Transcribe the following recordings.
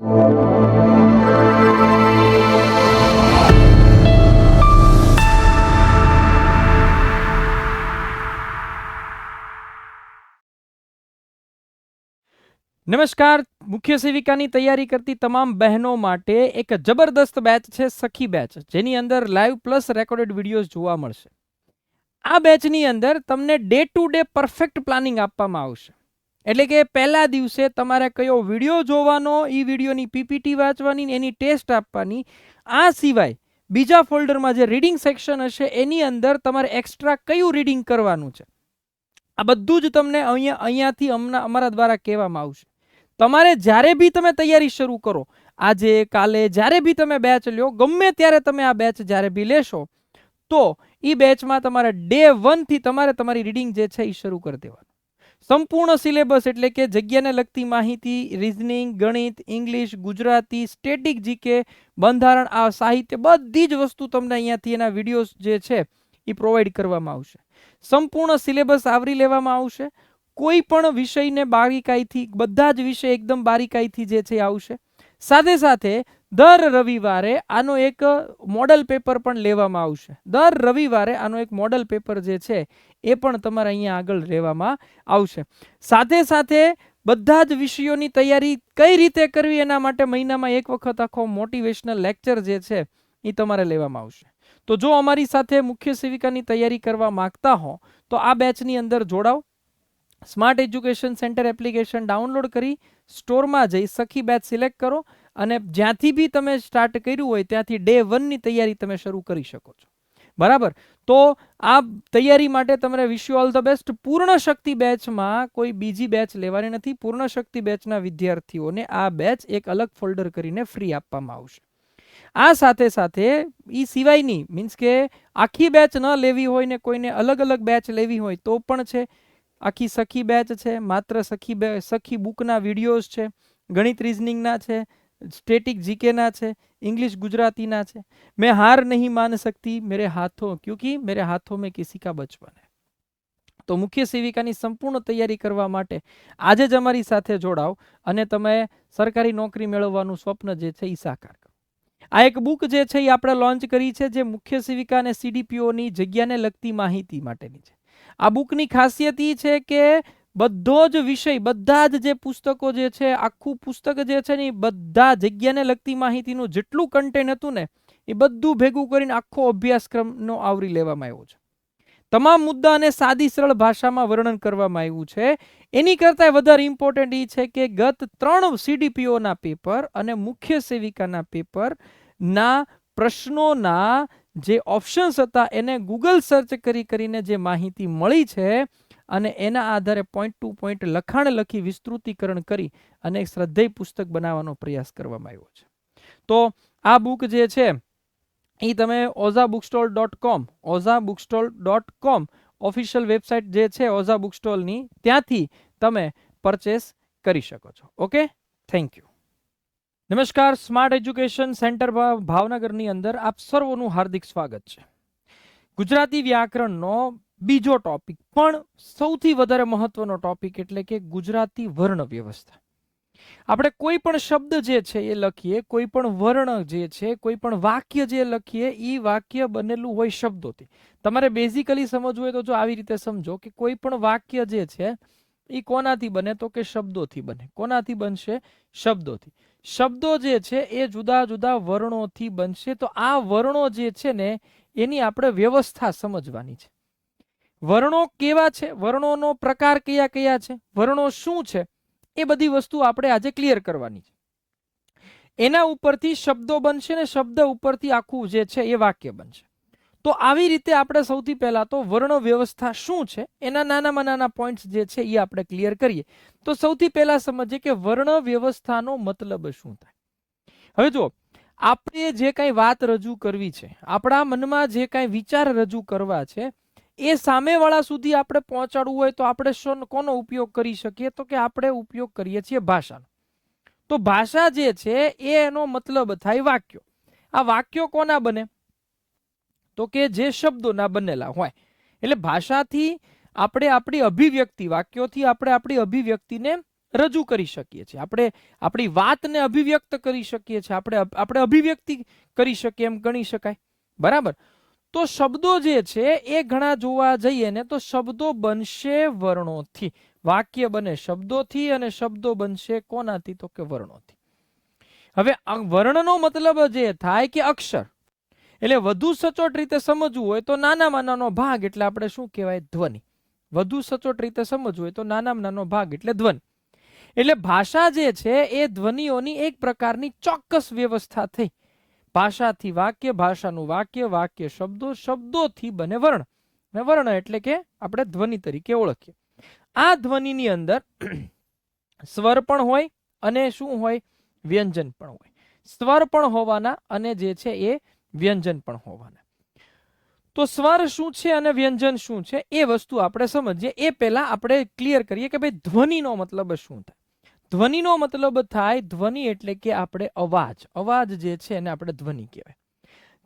નમસ્કાર. મુખ્ય સેવિકાની તૈયારી કરતી તમામ બહેનો માટે એક જબરદસ્ત બેચ છે સખી બેચ, જેની અંદર લાઈવ પ્લસ રેકોર્ડેડ વિડીયોઝ જોવા મળશે. આ બેચની અંદર તમને day to day perfect planning આપવામાં આવશે. એટલે કે પહેલા દિવસે તમારે કયો વિડીયો જોવાનો, એ વિડીયોની પીપીટી વાંચવાની, એની ટેસ્ટ આપવાની. આ સિવાય બીજા ફોલ્ડરમાં જે રીડિંગ સેક્શન હશે એની અંદર તમારે એક્સ્ટ્રા કયું રીડિંગ કરવાનું છે, આ બધું જ તમને અહીંયાથી અમારા દ્વારા કહેવામાં આવશે. તમારે જ્યારે બી તમે તૈયારી શરૂ કરો, આજે કાલે જ્યારે બી તમે બેચ લ્યો, ગમે ત્યારે તમે આ બેચ જ્યારે બી લેશો, તો એ બેચમાં તમારે ડે 1 થી તમારે તમારી રીડિંગ જે છે એ શરૂ કરી દેવાનું. સંપૂર્ણ સિલેબસ એટલે કે જગ્યાને લગતી માહિતી, રીઝનિંગ, ગણિત, ઇંગ્લિશ, ગુજરાતી, સ્ટેટિક જીકે, બંધારણ, આ સાહિત્ય, બધી જ વસ્તુ તમને અહીંયાથી એના વિડીયોઝ જે છે એ પ્રોવાઈડ કરવામાં આવશે. સંપૂર્ણ સિલેબસ આવરી લેવામાં આવશે. કોઈ પણ વિષયને બારીકાઈથી, બધા જ વિષય એકદમ બારીકાઈથી જે છે આવશે. સાથે સાથે દર રવિવારે આનો એક મોડલ પેપર પણ લેવામાં આવશે. દર રવિવારે આનો એક મોડલ પેપર જે છે એ પણ તમારે અહીંયા આગળ લેવામાં આવશે. સાથે સાથે બધા જ વિષયોની તૈયારી કઈ રીતે કરવી એના માટે મહિનામાં એક વખત આખો મોટિવેશનલ લેક્ચર જે છે એ તમારે લેવામાં આવશે. તો જો અમારી સાથે મુખ્ય સેવિકાની તૈયારી કરવા માંગતા હો તો આ બેચની અંદર જોડાઓ. Smart education centre application download કરી સ્ટોરમાં જઈ સખી બેચ સિલેક્ટ કરો અને જ્યાંથી બી તમે સ્ટાર્ટ કર્યું હોય ત્યાંથી ડે 1 ની તૈયારી તમે શરૂ કરી શકો છો. બરાબર. તો આ તૈયારી માટે તમને wish you all the best. પૂર્ણ શક્તિ બેચમાં કોઈ બીજી બેચ લેવાની નથી. પૂર્ણ શક્તિ બેચના વિદ્યાર્થીઓને આ બેચ એક અલગ ફોલ્ડર કરીને ફ્રી આપવામાં આવશે. આ સાથે સાથે એ સિવાયની મીન્સ કે આખી બેચ ન લેવી હોય ને કોઈને અલગ અલગ બેચ લેવી હોય તો પણ છે. આખી સખી બેચ છે, માત્ર સખી બુકના વિડીયોઝ છે, ગણિત રીઝનિંગના છે, સ્ટેટિક જીકેના છે, इंग्लिश गुजरातीना છે. मैं हार नहीं मान सकती मेरे हाथों, क्योंकि मेरे हाथों में किसी का बचपन है. તો મુખ્ય સેવિકાની સંપૂર્ણ તૈયારી કરવા માટે આજે જ અમારી સાથે જોડાઓ અને તમે સરકારી નોકરી મેળવવાનું સ્વપ્ન જે છે એ સાકાર કરો. આ એક બુક જે છે એ આપણે લોન્ચ કરી છે, જે મુખ્ય સેવિકા અને સીડીપીઓની જગ્યાને લગતી માહિતી માટેની છે. આ બુકની ખાસિયત એ છે કે બધો જ વિષય, બધા જ જે પુસ્તકો જે છે, આખું પુસ્તક જે છે ને એ બધા જગ્યાને લગતી માહિતીનું જેટલું કન્ટેન્ટ હતું ને એ બધું ભેગું કરીને આખો અભ્યાસક્રમનો આવરી લેવામાં આવ્યો છે. તમામ મુદ્દાને સાદી સરળ ભાષામાં વર્ણન કરવામાં આવ્યું છે. એની કરતાં વધારે ઇમ્પોર્ટન્ટ એ છે કે ગત 3 સીડીપીઓના પેપર અને મુખ્ય સેવિકાના પેપરના પ્રશ્નોના જે ઓપ્શન્સ હતા એને ગૂગલ સર્ચ કરીને જે માહિતી મળી છે અને એના આધારે પોઈન્ટ ટુ પોઈન્ટ લખાણ લખી વિસ્તૃતીકરણ કરી અને એક શ્રદ્ધેય પુસ્તક બનાવવાનો પ્રયાસ કરવામાં આવ્યો છે. તો આ બુક જે છે એ તમે ozabookstall.com ઓફિશિયલ વેબસાઇટ જે છે ઓઝા બુકસ્ટોલની, ત્યાંથી તમે પરચેસ કરી શકો છો. Okay, thank you. નમસ્કાર. સ્માર્ટ એજ્યુકેશન સેન્ટર ભાવનગરની અંદર આપ સર્વનું હાર્દિક સ્વાગત છે. ગુજરાતી વ્યાકરણનો બીજો ટોપિક, પણ સૌથી વધારે મહત્વનો ટોપિક એટલે કે ગુજરાતી વર્ણ વ્યવસ્થા. આપણે કોઈ પણ શબ્દ જે છે એ લખીએ, કોઈ પણ વર્ણ જે છે, કોઈ પણ વાક્ય જે લખીએ, એ વાક્ય બનેલું હોય શબ્દોથી. તમારે બેઝિકલી સમજવું હોય તો જો આવી રીતે સમજો કે કોઈ પણ વાક્ય જે છે એ કોનાથી બને, તો કે શબ્દોથી બને. કોનાથી બનશે? શબ્દોથી. શબ્દો જે છે એ જુદા જુદા વર્ણોથી બનશે. તો આ વર્ણો જે છે ને એની આપણે વ્યવસ્થા સમજવાની છે. વર્ણો કેવા છે, વર્ણોનો પ્રકાર કયા કયા છે, વર્ણો શું છે, એ બધી વસ્તુ આપણે આજે ક્લિયર કરવાની છે. એના ઉપરથી શબ્દો બનશે ને શબ્દ ઉપરથી આખું જે છે એ વાક્ય બનશે. તો આવી રીતે આપણે સૌથી પહેલા તો વર્ણ વ્યવસ્થા શું છે એના નાનામાં નાના પોઈન્ટ્સ જે છે એ આપણે ક્લિયર કરીએ. તો સૌથી પહેલા સમજીએ કે વર્ણ વ્યવસ્થાનો મતલબ શું થાય. હવે જો આપણે જે કાંઈ વાત રજૂ કરવી છે, આપણા મનમાં જે કાંઈ વિચાર રજૂ કરવા છે, એ સામેવાળા સુધી આપણે પહોંચાડવું હોય તો આપણે કોનો ઉપયોગ કરી શકીએ? તો કે આપણે ઉપયોગ કરીએ છીએ ભાષાનો. તો ભાષા જે છે એનો મતલબ થાય વાક્યો. આ વાક્યો કોના બને? તો કે જે શબ્દોના બનેલા હોય. એટલે ભાષાથી આપણે આપણી અભિવ્યક્તિ, વાક્યોથી આપણે આપણી અભિવ્યક્તિને રજૂ કરી શકીએ છીએ, આપણે આપણી વાતને અભિવ્યક્ત કરી શકીએ છીએ, આપણે અભિવ્યક્તિ કરી શકીએ એમ ગણી શકાય. બરાબર. તો શબ્દો જે છે એ ઘણા જોવા જઈએ ને તો શબ્દો બનશે વર્ણોથી. વાક્ય બને શબ્દોથી અને શબ્દો બનશે કોનાથી? તો કે વર્ણોથી. હવે વર્ણનો મતલબ જે થાય કે અક્ષર. એટલે વધુ સચોટ રીતે સમજવું હોય તો નાનામાં નાનો ભાગ એટલે આપણે શું કહેવાય? ધ્વનિ. વધુ સચોટ રીતે સમજવું હોય તો નાનામાં નાનો ભાગ એટલે ધ્વનિ. એટલે ભાષા જે છે એ ધ્વનિઓની એક પ્રકારની ચોક્કસ વ્યવસ્થા થઈ. ભાષાથી વાક્ય, ભાષાનું વાક્ય, વાક્ય શબ્દો, શબ્દોથી બને વર્ણ. અને વર્ણ એટલે કે આપણે ધ્વનિ તરીકે ઓળખીએ. આ ધ્વનિની અંદર સ્વર પણ હોય અને શું હોય? વ્યંજન પણ હોય. સ્વર પણ હોવાના અને જે છે એ વ્યંજન પણ હોવાના. તો સ્વર શું છે અને વ્યંજન શું છે એ વસ્તુ આપણે સમજીએ એ પહેલા આપણે ક્લિયર કરીએ કે ભાઈ ધ્વનિનો મતલબ શું થાય. ધ્વનિનો મતલબ થાય, ધ્વનિ એટલે કે આપણે અવાજ. અવાજ જે છે એને આપણે ધ્વનિ કહેવાય.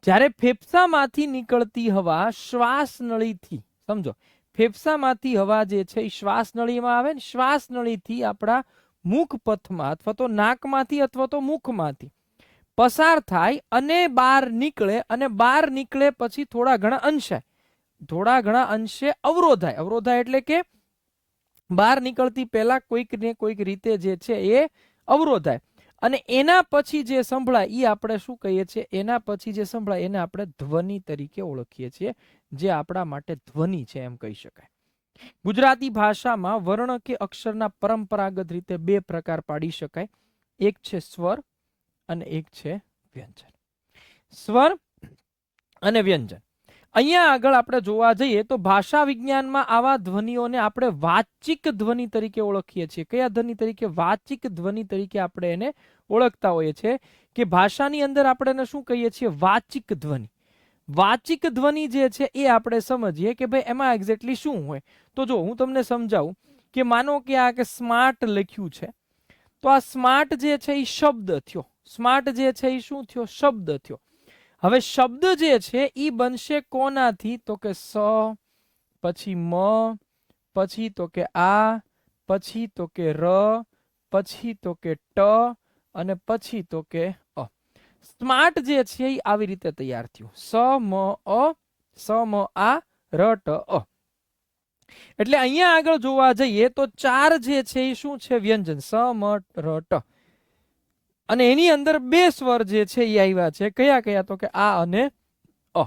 જ્યારે ફેફસામાંથી નીકળતી હવા શ્વાસ નળીથી, સમજો, ફેફસામાંથી હવા જે છે એ શ્વાસ નળીમાં આવે ને, શ્વાસ નળીથી આપણા મુખ પથમાં અથવા તો નાકમાંથી અથવા તો મુખમાંથી પસાર થાય અને બહાર નીકળે, અને બહાર નીકળે પછી થોડા ઘણા અંશે અવરોધાય. અવરોધાય એટલે કે બહાર નીકળતી પહેલા કોઈક ને કોઈક રીતે જે છે એ અવરોધાય, અને એના પછી જે સંભળાય એ આપણે શું કહીએ છીએ? એના પછી જે સંભળાય એને આપણે ધ્વનિ તરીકે ઓળખીએ છીએ, જે આપણા માટે ધ્વનિ છે એમ કહી શકાય. ગુજરાતી ભાષામાં વર્ણ કે અક્ષરના પરંપરાગત રીતે બે પ્રકાર પાડી શકાય. એક છે સ્વર અને એક છે વ્યંજન. સ્વર અને વ્યંજન. અહીંયા આગળ આપણે જોવા જઈએ તો ભાષા વિજ્ઞાનમાં આવા ધ્વનિઓને આપણે વાચિક ધ્વનિ તરીકે ઓળખીએ છીએ. કયા ધ્વનિ તરીકે? વાચિક ધ્વનિ તરીકે આપણે એને ઓળખતા હોઈએ છીએ કે ભાષાની અંદર આપણે એને શું કહીએ છીએ? વાચિક ધ્વનિ. વાચિક ધ્વનિ જે છે એ આપણે સમજીએ કે ભાઈ એમાં એક્ઝેક્ટલી શું હોય. તો જો હું તમને સમજાવું કે માનો કે આ કે સ્માર્ટ લખ્યું છે, તો આ સ્માર્ટ જે છે એ શબ્દ થયો. સ્માર્ટ જે છે એ શું થયો? શબ્દ થયો. હવે શબ્દ જે છે એ બનશે કોનાથી? તો કે સ, પછી મ, પછી તો કે આ, પછી તો કે ર, પછી તો કે ટ, અને પછી તો કે અ. સ્માર્ટ જે છે એ આવી રીતે તૈયાર થયું. સ મ અ, સ મ આ, ર ટ અ. એટલે અહીંયા આગળ જોવા જઈએ તો ચાર જે છે એ શું છે? વ્યંજન. સ મ ર ટ. અને એની અંદર બે સ્વર જે છે એ આવ્યા છે. કયા કયા? તો કે આ અને અ.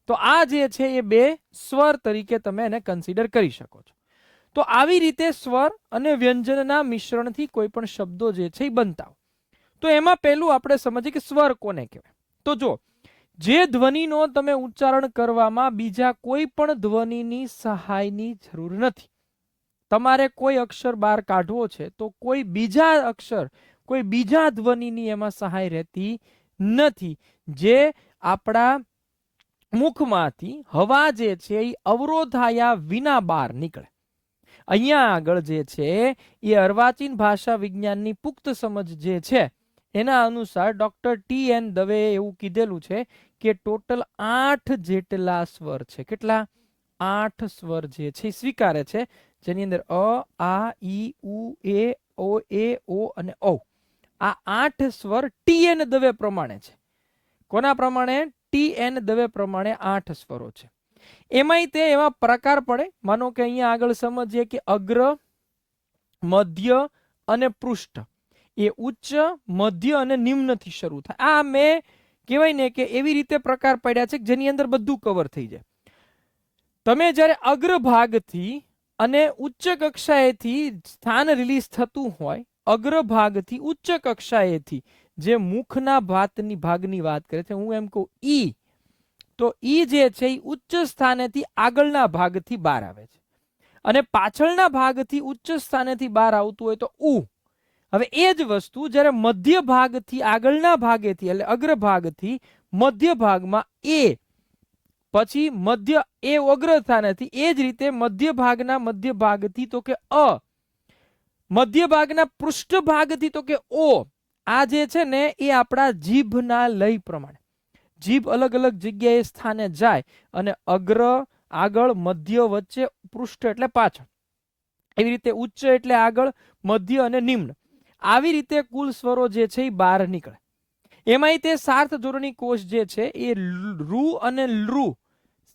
તો આ જે છે એ બે સ્વર તરીકે તમે એને કન્સિડર કરી શકો છો. તો આવી રીતે સ્વર અને વ્યંજનના મિશ્રણથી કોઈ પણ શબ્દો જે છે એ બનતા હોય. તો એમાં પહેલું આપણે સમજીએ કે સ્વર કોને કહેવાય. તો જો જે ધ્વનિનો તમે ઉચ્ચારણ કરવામાં બીજા કોઈ પણ ધ્વનિની સહાયની જરૂર નથી. તમારે કોઈ અક્ષર બહાર કાઢવો છે તો કોઈ બીજા અક્ષર, કોઈ બીજા ધ્વનિની એમાં સહાય રહેતી નથી. જે આપણા મુખમાંથી હવા જે છે એ અવરોધાયા વિના બહાર નીકળે. અહીંયા આગળ જે છે એ અર્વાચીન ભાષા વિજ્ઞાનની પુખ્ત સમજ જે છે એના અનુસાર ડોક્ટર T.N. દવેએ એવું કીધેલું છે કે ટોટલ 8 જેટલા સ્વર છે. કેટલા? 8 સ્વર જે છે સ્વીકારે છે, જેની અંદર અ, આ, ઈ, ઉ, એ, ઓ અને ઓ. આ 8 સ્વર T.N. દવે પ્રમાણે છે. કોના પ્રમાણે? T.N. દવે પ્રમાણે 8 સ્વરો છે. એમાંય એવા પ્રકાર પડે. માનો કે અહીંયા આગળ સમજીએ કે અગ્ર, મધ્ય અને પૃષ્ઠ એ ઉચ્ચ, મધ્ય અને નિમ્નથી શરૂ થાય. આ મેં કહેવાય ને કે એવી રીતે પ્રકાર પડ્યા છે જેની અંદર બધું કવર થઈ જાય. તમે જ્યારે અગ્રભાગથી અને ઉચ્ચ કક્ષાએથી સ્થાન રિલીઝ થતું હોય, અગ્રભાગથી ઉચ્ચ કક્ષાએથી જે મુખના ભાગની વાત કરે છે, હું એમ કહું ઈ, તો ઈ જે છે એ ઉચ્ચ સ્થાનેથી આગળના ભાગથી બહાર આવે છે, અને પાછળના ભાગથી ઉચ્ચ સ્થાનેથી બહાર આવતું હોય તો ઉ. હવે એ જ વસ્તુ જ્યારે મધ્ય ભાગથી આગળના ભાગેથી એટલે અગ્રભાગથી મધ્ય ભાગમાં એ, પછી મધ્ય એ અગ્ર સ્થાનેથી, એ જ રીતે મધ્ય ભાગના મધ્ય ભાગથી તો કે અ, મધ્ય ભાગના પૃષ્ઠ ભાગથી તો કે ઓ. આ જે છે ને એ આપણા જીભના લય પ્રમાણે જીભ અલગ અલગ જગ્યાએ સ્થાને જાય અને અગ્ર, આગળ, મધ્ય, વચ્ચે, પૃષ્ઠ એટલે પાછળ. એવી રીતે ઉચ્ચ એટલે આગળ, મધ્ય અને નિમ્ન, આવી રીતે કુલ સ્વરો જે છે એ 12 નીકળે. એમાંય તે સાર્થ જોડણી કોષ જે છે એ રૂ અને લૃ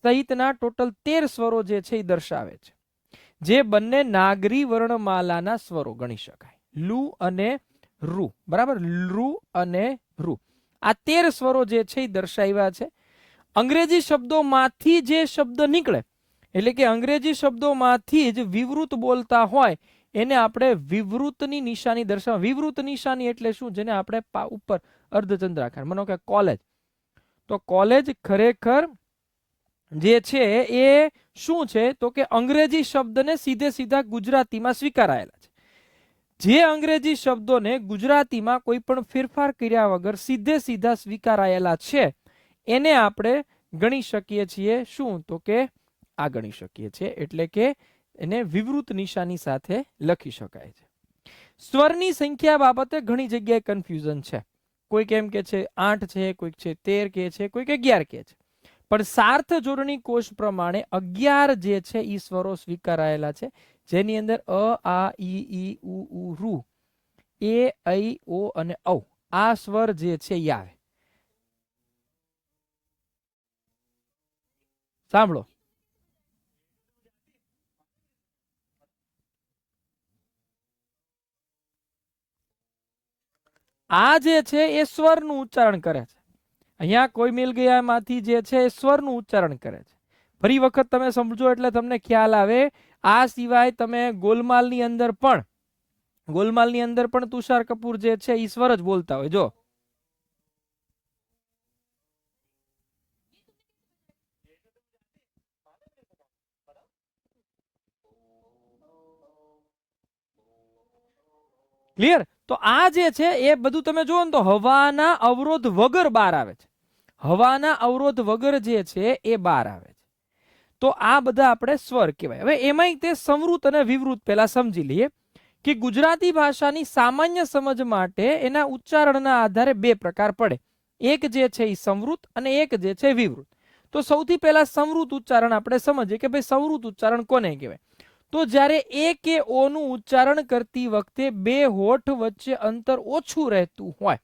સહિતના ટોટલ 13 સ્વરો જે છે એ દર્શાવે છે, જે બંને નાગરી વર્ણમાલાના સ્વરો ગણી શકાય. લુ અને રૂ, બરાબર, લૃ અને રૂ, આ 13 સ્વરો જે છે એ દર્શાવ્યા છે. અંગ્રેજી શબ્દોમાંથી જે શબ્દ નીકળે, એટલે કે અંગ્રેજી શબ્દોમાંથી જ વિવૃત બોલતા હોય એને આપણે વિવૃતની નિશાની દર્શાવ. વિવૃત નિશાની એટલે શું? જેને આપણે ઉપર અર્ધચંદ્રાકાર, માનો કે કોલેજ, તો કોલેજ ખરેખર જે છે એ શું છે? તો કે અંગ્રેજી શબ્દને સીધે સીધા ગુજરાતીમાં સ્વીકારાયેલા છે. જે અંગ્રેજી શબ્દોને ગુજરાતીમાં કોઈ પણ ફેરફાર કર્યા વગર સીધે સીધા સ્વીકારાયેલા છે એને આપણે ગણી શકીએ છીએ શું? તો કે આ ગણી શકીએ છીએ, એટલે કે એને વિવૃત નિશાની સાથે લખી શકાય છે. સ્વરની સંખ્યા બાબતે ઘણી જગ્યાએ કન્ફ્યુઝન છે. કોઈક એમ કે છે 8 છે, કોઈક છે 13 કે છે, કોઈક 11 કે છે. પણ સાર્થ જોડણી કોષ પ્રમાણે 11 જે છે ઈ સ્વરો સ્વીકારાયેલા છે, જેની અંદર અ, આ, ઈ, ઉ, રૂ, એ, ઐ, ઓ અને ઔ આ સ્વર જે છે ઈ આવે. સાંભળો, આ જે છે એ સ્વરનું ઉચ્ચારણ કરે છે. અહીંયા કોઈ મિલ ગયા માંથી જે છે એ સ્વરનું ઉચ્ચારણ કરે છે. ફરી વખત તમે સમજો એટલે તમને ખ્યાલ આવે. આ સિવાય તમે ગોલમાલની અંદર પણ તુષાર કપૂર જે છે એ સ્વર જ બોલતા હોય. જો ક્લિયર? તો આ જે છે એ બધું તમે જુઓ ને તો હવાના અવરોધ વગર બહાર આવે છે. હવાના અવરોધ વગર જે છે એ બહાર આવે છે. તો આ બધા આપણે સ્વર કહેવાય. હવે એમાંય તે સંવૃત અને વિવૃત પહેલા સમજી લઈએ કે ગુજરાતી ભાષાની સામાન્ય સમજ માટે એના ઉચ્ચારણના આધારે બે પ્રકાર પડે. એક જે છે એ સંવૃત અને એક જે છે વિવૃત. તો સૌથી પહેલા સંવૃત ઉચ્ચારણ આપણે સમજીએ કે ભાઈ સંવૃત ઉચ્ચારણ કોને કહેવાય? તો જ્યારે એ કે ઓ નું ઉચ્ચારણ કરતી વખતે બે હોઠ વચ્ચે અંતર ઓછું રહેતું હોય,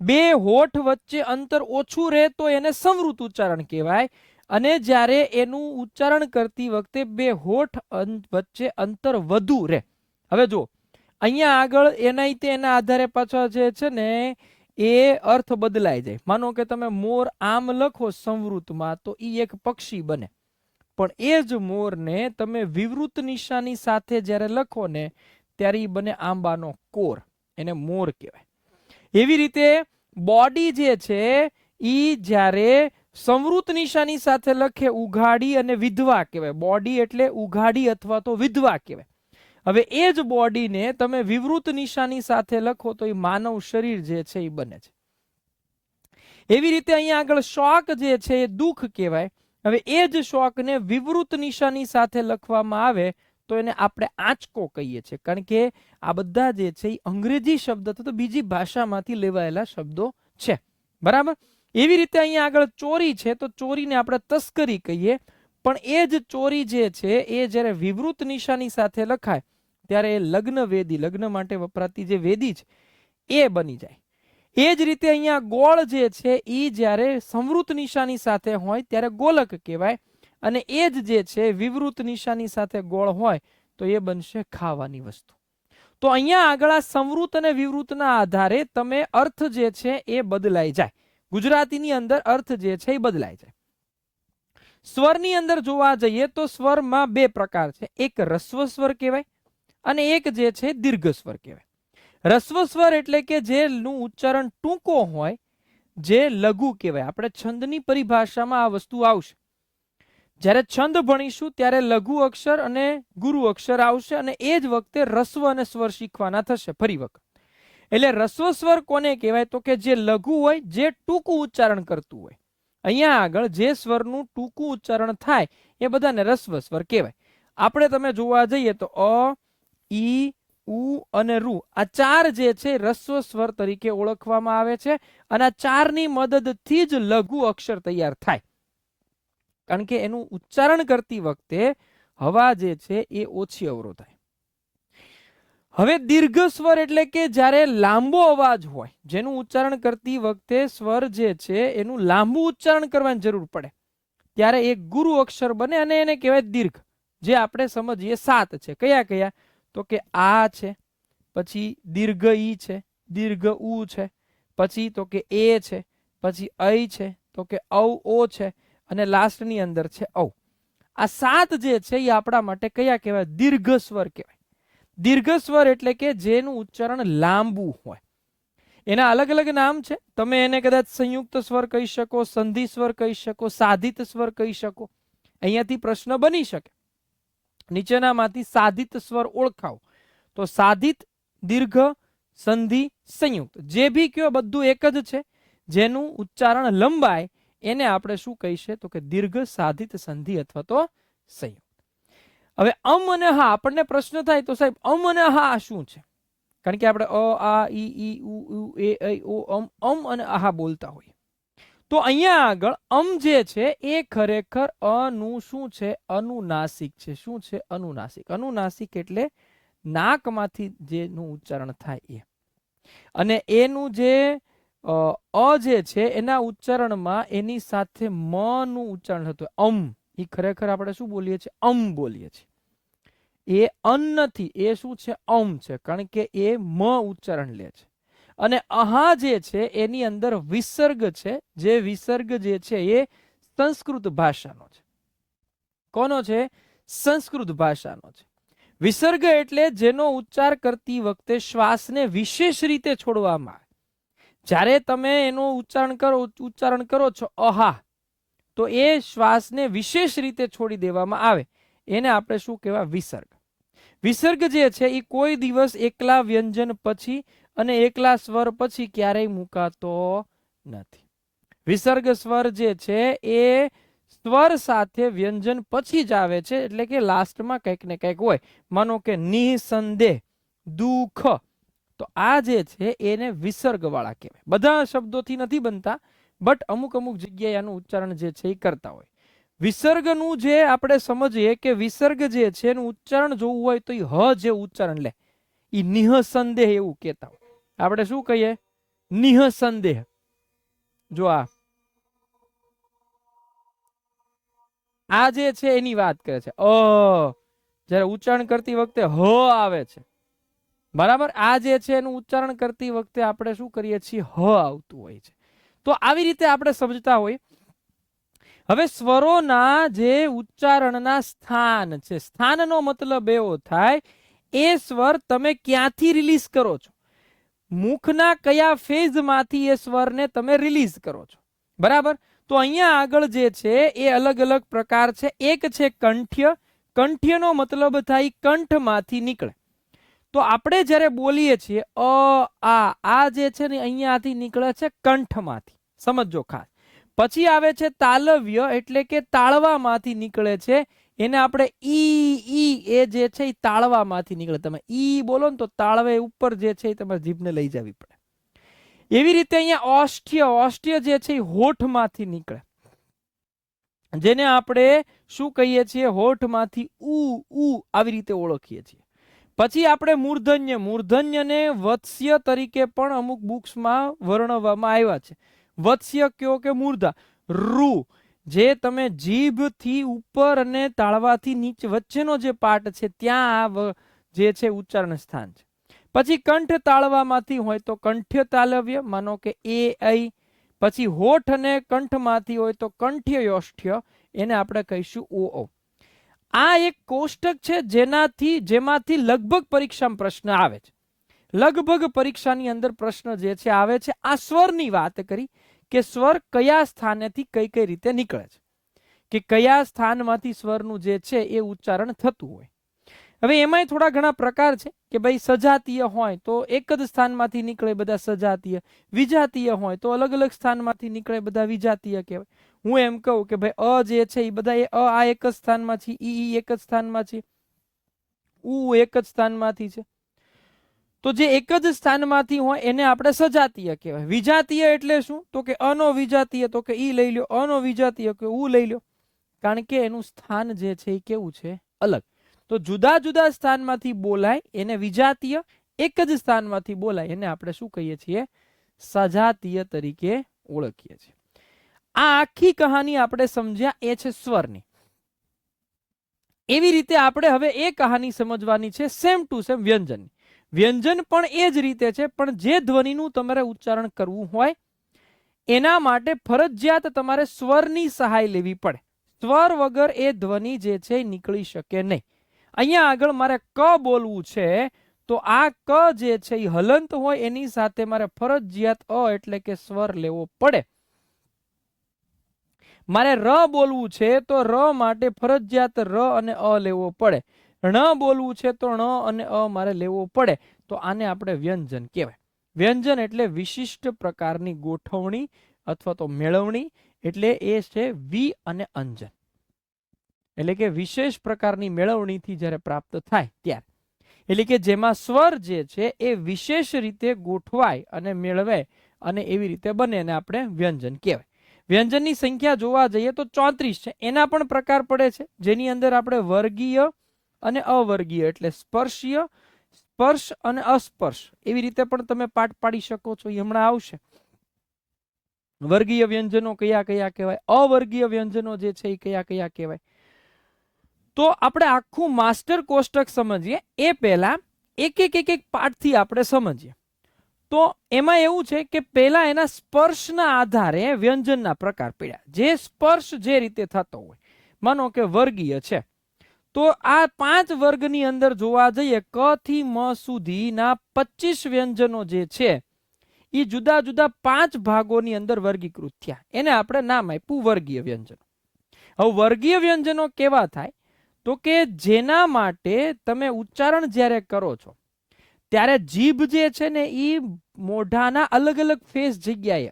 બે હોઠ વચ્ચે અંતર ઓછું રહે તો એને સંવૃત ઉચ્ચારણ કહેવાય. અને જ્યારે એનું ઉચ્ચારણ કરતી વખતે બે હોઠ વચ્ચે અંતર વધુ રહે. હવે જો અહીંયા આગળ એના આધારે પાછા જે છે ને એ અર્થ બદલાઈ જાય. માનો કે તમે મોર આમ લખો સંવૃતમાં તો ઈ એક પક્ષી બને, પણ એ જ મોરને તમે વિવૃત નિશાની સાથે જ્યારે લખો ને ત્યારે ઈ બને આંબાનો કોર, એને મોર કહેવાય. એવી રીતે બોડી જે છે ઈ જ્યારે સંવૃત નિશાની સાથે લખે ઉઘાડી અને વિધવા કહેવાય. બોડી એટલે ઉઘાડી અથવા તો વિધવા કહેવાય. હવે એ જ બોડીને તમે વિવૃત નિશાની સાથે લખો તો એ માનવ શરીર જે છે એ બને છે. એવી રીતે અહીંયા આગળ શોક જે છે એ દુઃખ કહેવાય. હવે એ જ શોકને વિવૃત નિશાની સાથે લખવામાં આવે તો એને આપણે આંચકો કહીએ છીએ, કારણ કે આ બધા જે છે એ અંગ્રેજી શબ્દ તો બીજી ભાષામાંથી લેવાયેલા શબ્દો છે. બરાબર? એવી રીતે અહીંયા આગળ ચોરી છે તો ચોરીને આપણે તસ્કરી કહીએ, પણ એ જ ચોરી જે છે એ જ્યારે વિવૃત નિશાની સાથે લખાય ત્યારે એ લગ્ન વેદી, લગ્ન માટે વપરાતી જે વેદી છે એ બની જાય. એ જ રીતે અહીંયા ગોળ જે છે એ જ્યારે સંવૃત નિશાની સાથે હોય ત્યારે ગોલક કહેવાય, અને એ જ જે છે વિવૃત નિશાની સાથે ગોળ હોય તો એ બનશે ખાવાની વસ્તુ. તો અહીંયા આગળ આ સંવૃત અને વિવૃતના આધારે તમે અર્થ જે છે એ બદલાઈ જાય. ગુજરાતીની અંદર અર્થ જે છે એ બદલાય જાય. સ્વરની અંદર જોવા જઈએ તો સ્વરમાં બે પ્રકાર છે. એક રસ્વ સ્વર કહેવાય અને એક જે છે દીર્ઘ સ્વર કહેવાય. રસ્વ સ્વર એટલે કે જેનું ઉચ્ચારણ ટૂંકો હોય, જે લઘુ કહેવાય. આપણે છંદની પરિભાષામાં આ વસ્તુ આવશે. જ્યારે છંદ ભણીશું ત્યારે લઘુ અક્ષર અને ગુરુ અક્ષર આવશે, અને એ જ વખતે રસ્વ અને સ્વર શીખવાના થશે ફરી વખત. એટલે રસ્વ સ્વર કોને કહેવાય? તો કે જે લઘુ હોય, જે ટૂંકું ઉચ્ચારણ કરતું હોય. અહીંયા આગળ જે સ્વરનું ટૂંકું ઉચ્ચારણ થાય એ બધાને રસ્વ સ્વર કહેવાય. આપણે તમે જોવા જઈએ તો અ, ઈ, ઉ અને રૂ આ ચાર જે છે રસ્વ સ્વર તરીકે ઓળખવામાં આવે છે, અને આ ચારની મદદથી જ લઘુ અક્ષર તૈયાર થાય. કારણ કે એનું ઉચ્ચારણ કરતી વખતે હવા જે છે એ ઓછી અવરોધાય. હવે દીર્ઘ સ્વર એટલે કે જ્યારે લાંબો અવાજ હોય, જેનું ઉચ્ચારણ કરતી વખતે સ્વર જે છે એનું લાંબુ ઉચ્ચારણ કરવાની જરૂર પડે, ત્યારે એક ગુરુ અક્ષર બને અને એને કહેવાય દીર્ઘ. જે આપણે સમજીએ 7 છે. કયા કયા? તો કે આ છે, પછી દીર્ઘ ઈ છે, દીર્ઘ ઉ છે, પછી તો કે એ છે, પછી ઐ છે, તો કે ઔ ઓ છે, અને લાસ્ટની અંદર છે ઔ. આ 7 જે છે એ આપણા માટે કયા કહેવાય? દીર્ઘ સ્વર કહેવાય. દીર્ઘ સ્વર એટલે કે જેનું ઉચ્ચારણ લાંબુ હોય. એના અલગ અલગ નામ છે. તમે એને કદાચ સંયુક્ત સ્વર કહી શકો, સંધિ સ્વર કહી શકો, સાધિત સ્વર કહી શકો. અહીંયાથી પ્રશ્ન બની શકે, નીચેનામાંથી સાધિત સ્વર ઓળખાવો. તો સાધિત, દીર્ઘ, સંધિ, સંયુક્ત, જે ભી કયો બધું એક જ છે. જેનું ઉચ્ચારણ લંબાય એને આપણે શું કહીશું? તો કે દીર્ઘ, સાધિત, સંધિ અથવા તો સંયુક્ત. હવે અને હા, આપણને પ્રશ્ન થાય તો સાહેબ અને હા શું છે? કારણ કે આપણે અ, આ, ઈ, ઉ, એ, ઐ, ઓ, અને આહા બોલતા હોઈએ. તો અહીંયા આગળ જે છે એ ખરેખર અનું શું છે? અનુનાસિક છે. શું છે? અનુનાસિક. અનુનાસિક એટલે નાકમાંથી જેનું ઉચ્ચારણ થાય એ. અને એનું જે જે છે એના ઉચ્ચારણમાં એની સાથે મ નું ઉચ્ચારણ થતું હોય. એ ખરેખર આપણે શું બોલીએ છીએ? બોલીએ છીએ. એ નથી, એ શું છે? છે. કારણ કે એ મ ઉચ્ચારણ લે છે. અને અહા જે છે એની અંદર વિસર્ગ છે. જે વિસર્ગ જે છે એ સંસ્કૃત ભાષાનો છે. કોનો છે? સંસ્કૃત ભાષાનો છે. વિસર્ગ એટલે જેનો ઉચ્ચાર કરતી વખતે શ્વાસને વિશેષ રીતે છોડવામાં આવે. જ્યારે તમે એનું ઉચ્ચારણ કરો છો અહા, તો એ શ્વાસને વિશેષ રીતે છોડી દેવામાં આવે. એને આપણે શું કહેવાય? વિસર્ગ. વિસર્ગ જે છે એ કોઈ દિવસ એકલા વ્યંજન પછી અને એકલા સ્વર પછી ક્યારેય મુકાતો નથી. વિસર્ગ સ્વર જે છે એ સ્વર સાથે વ્યંજન પછી જ આવે છે. એટલે કે લાસ્ટમાં કંઈક ને કંઈક હોય. માનો કે નિસંદેહ, દુઃખ, તો આ જે છે એને વિસર્ગ વાળા કહેવાય. બધા શબ્દોથી નથી બનતા, બટ અમુક અમુક જગ્યાએ આનું ઉચ્ચારણ જે છે એ કરતા હોય. વિસર્ગનું જે આપણે સમજીએ કે વિસર્ગ જે છે એનું ઉચ્ચારણ જોવું હોય તો એ હ જે ઉચ્ચારણ લે, એ નિઃસંદેહ એવું કહેતા હોય. આપણે શું કહીએ? નિઃસંદેહ. જો આ જે છે એની વાત કરે છે. જયારે ઉચ્ચારણ કરતી વખતે હ આવે છે, બરાબર, આ જે છે એનું ઉચ્ચારણ કરતી વખતે આપણે શું કરીએ છીએ? હ આવતું હોય છે. તો આવી રીતે આપણે સમજતા હોય. હવે સ્વરોના જે ઉચ્ચારણના સ્થાન છે, સ્થાનનો મતલબ એવો થાય એ સ્વર તમે ક્યાંથી રિલીઝ કરો છો, મુખના કયા ફેઝમાંથી એ સ્વરને તમે રિલીઝ કરો છો. બરાબર. તો અહીંયા આગળ જે છે એ અલગ અલગ પ્રકાર છે. એક છે કંઠ્ય. કંઠ્યનો મતલબ થાય કંઠમાંથી નીકળે. તો આપણે જ્યારે બોલીએ છીએ આ જે છે ને અહીંયાથી નીકળે છે કંઠમાંથી. સમજો ખાસ. પછી આવે છે તાલવ્ય, એટલે કે તાળવામાંથી નીકળે છે. એને આપણે ઈ એ જે છે એ તાળવામાંથી નીકળે. તમે ઈ બોલો ને તો તાળવે ઉપર જે છે એ તમારે જીભને લઈ જવી પડે. એવી રીતે અહીંયા ઓષ્ઠ્ય, ઓષ્ઠ્ય જે છે એ હોઠમાંથી નીકળે, જેને આપણે શું કહીએ છીએ? હોઠમાંથી ઉ આવી રીતે ઓળખીએ છીએ. પછી આપણે મૂર્ધન્ય. મૂર્ધન્યને વત્સ્ય તરીકે પણ અમુક બુક્સમાં વર્ણવવામાં આવ્યા છે. વત્સ્ય કયો કે મૂર્ધા. રૂ, જે તમે જીભથી ઉપર અને તાળવાથી નીચે વચ્ચેનો જે પાર્ટ છે ત્યાં જે છે ઉચ્ચારણ સ્થાન છે. પછી કંઠ તાળવામાંથી હોય તો કંઠ્ય તાલવ્ય, માનો કે એ ઐ. પછી હોઠ અને કંઠમાંથી હોય તો કંઠ્ય યોષ્ઠ્ય, એને આપણે કહીશું ઓ. આ એક કોષ્ટક છે જેમાંથી લગભગ પરીક્ષામાં પ્રશ્ન આવે છે. લગભગ પરીક્ષાની અંદર પ્રશ્ન જે છે આવે છે. આ સ્વરની વાત કરી કે સ્વર કયા સ્થાનેથી કઈ કઈ રીતે નીકળે છે, કે કયા સ્થાનમાંથી સ્વરનું જે છે એ ઉચ્ચારણ થતું હોય. હવે એમાંય થોડા ઘણા પ્રકાર છે કે ભાઈ સજાતીય હોય તો એક જ સ્થાનમાંથી નીકળે, બધા સજાતીય. વિજાતીય હોય તો અલગ અલગ સ્થાનમાંથી નીકળે, બધા વિજાતીય કહેવાય. હું એમ કહું કે ભાઈ જે છે એ બધા આ એક જ સ્થાનમાં છે, ઈ એક જ સ્થાનમાં છે, ઉ એક જ સ્થાનમાંથી છે. તો જે એક જ સ્થાનમાંથી હોય એને આપણે સજાતીય કહેવાય. વિજાતીય એટલે શું? તો કે અનો વિજાતીય, તો કે ઈ લઈ લો. અનો વિજાતીય કે ઉ લઈ લો. કારણ કે એનું સ્થાન જે છે એ કેવું છે? અલગ. તો જુદા જુદા સ્થાનમાંથી બોલાય એને વિજાતીય, એક જ સ્થાનમાંથી બોલાય એને આપણે શું કહીએ છીએ? સજાતીય તરીકે ઓળખીએ છીએ. આ આખી કહાની આપણે સમજ્યા એ છે સ્વરની. એવી રીતે આપણે હવે એ કહાની સમજવાની છે સેમ ટુ સેમ વ્યંજનની. વ્યંજન પણ એ જ રીતે છે, પણ જે ધ્વનિનું તમારે ઉચ્ચારણ કરવું હોય એના માટે ફરજિયાત તમારે સ્વરની સહાય લેવી પડે. સ્વર વગર એ ધ્વનિ જે છે એ નીકળી શકે નહીં. અહીંયા આગળ મારે ક બોલવું છે તો આ ક જે છે એ હલંત હોય એની સાથે મારે ફરજિયાત અ એટલે કે સ્વર લેવો પડે. મારે ર બોલવું છે તો ર માટે ફરજિયાત ર અને અ લેવો પડે. ણ બોલવું છે તો ણ અને અ મારે લેવો પડે. તો આને આપણે વ્યંજન કહેવાય. વ્યંજન એટલે વિશિષ્ટ પ્રકારની ગોઠવણી અથવા તો મેળવણી, એટલે એ છે વિ અને અંજન, એટલે કે વિશેષ પ્રકારની મેળવણીથી જ્યારે પ્રાપ્ત થાય ત્યારે, એટલે કે જેમાં સ્વર જે છે એ વિશેષ રીતે ગોઠવાય અને મેળવે અને એવી રીતે બને એને આપણે વ્યંજન કહેવાય. વ્યંજનની સંખ્યા જોવા જઈએ તો 34 છે. એના પણ પ્રકાર પડે છે, જેની અંદર આપણે વર્ગીય અને અવર્ગીય એટલે સ્પર્શીય, સ્પર્શ અને અસ્પર્શ એવી રીતે પણ તમે પાઠ પાડી શકો છો. એ હમણાં આવશે. વર્ગીય વ્યંજનો કયા કયા કહેવાય, અવર્ગીય વ્યંજનો જે છે એ કયા કયા કહેવાય. તો આપણે આખું માસ્ટર કોષ્ટક સમજીએ એ પહેલા એક એક પાઠથી આપણે સમજીએ. તો એમાં એવું છે કે પહેલા એના સ્પર્શના આધારે વ્યંજનના પ્રકાર પડ્યા. જે સ્પર્શ જે રીતે થતો હોય, માનો કે વર્ગીય છે તો આ 5 વર્ગની અંદર જોવા જઈએ ક થી મ સુધીના 25 વ્યંજનો જે છે એ જુદા જુદા 5 ભાગોની અંદર વર્ગીકૃત થયા. એને આપણે નામ આપ્યું વર્ગીય વ્યંજનો. હવે વર્ગીય વ્યંજનો કેવા થાય તો કે જેના માટે તમે ઉચ્ચારણ જ્યારે કરો છો ત્યારે જીભ જે છે ને એ મોઢાના અલગ અલગ ફેસ જગ્યાએ,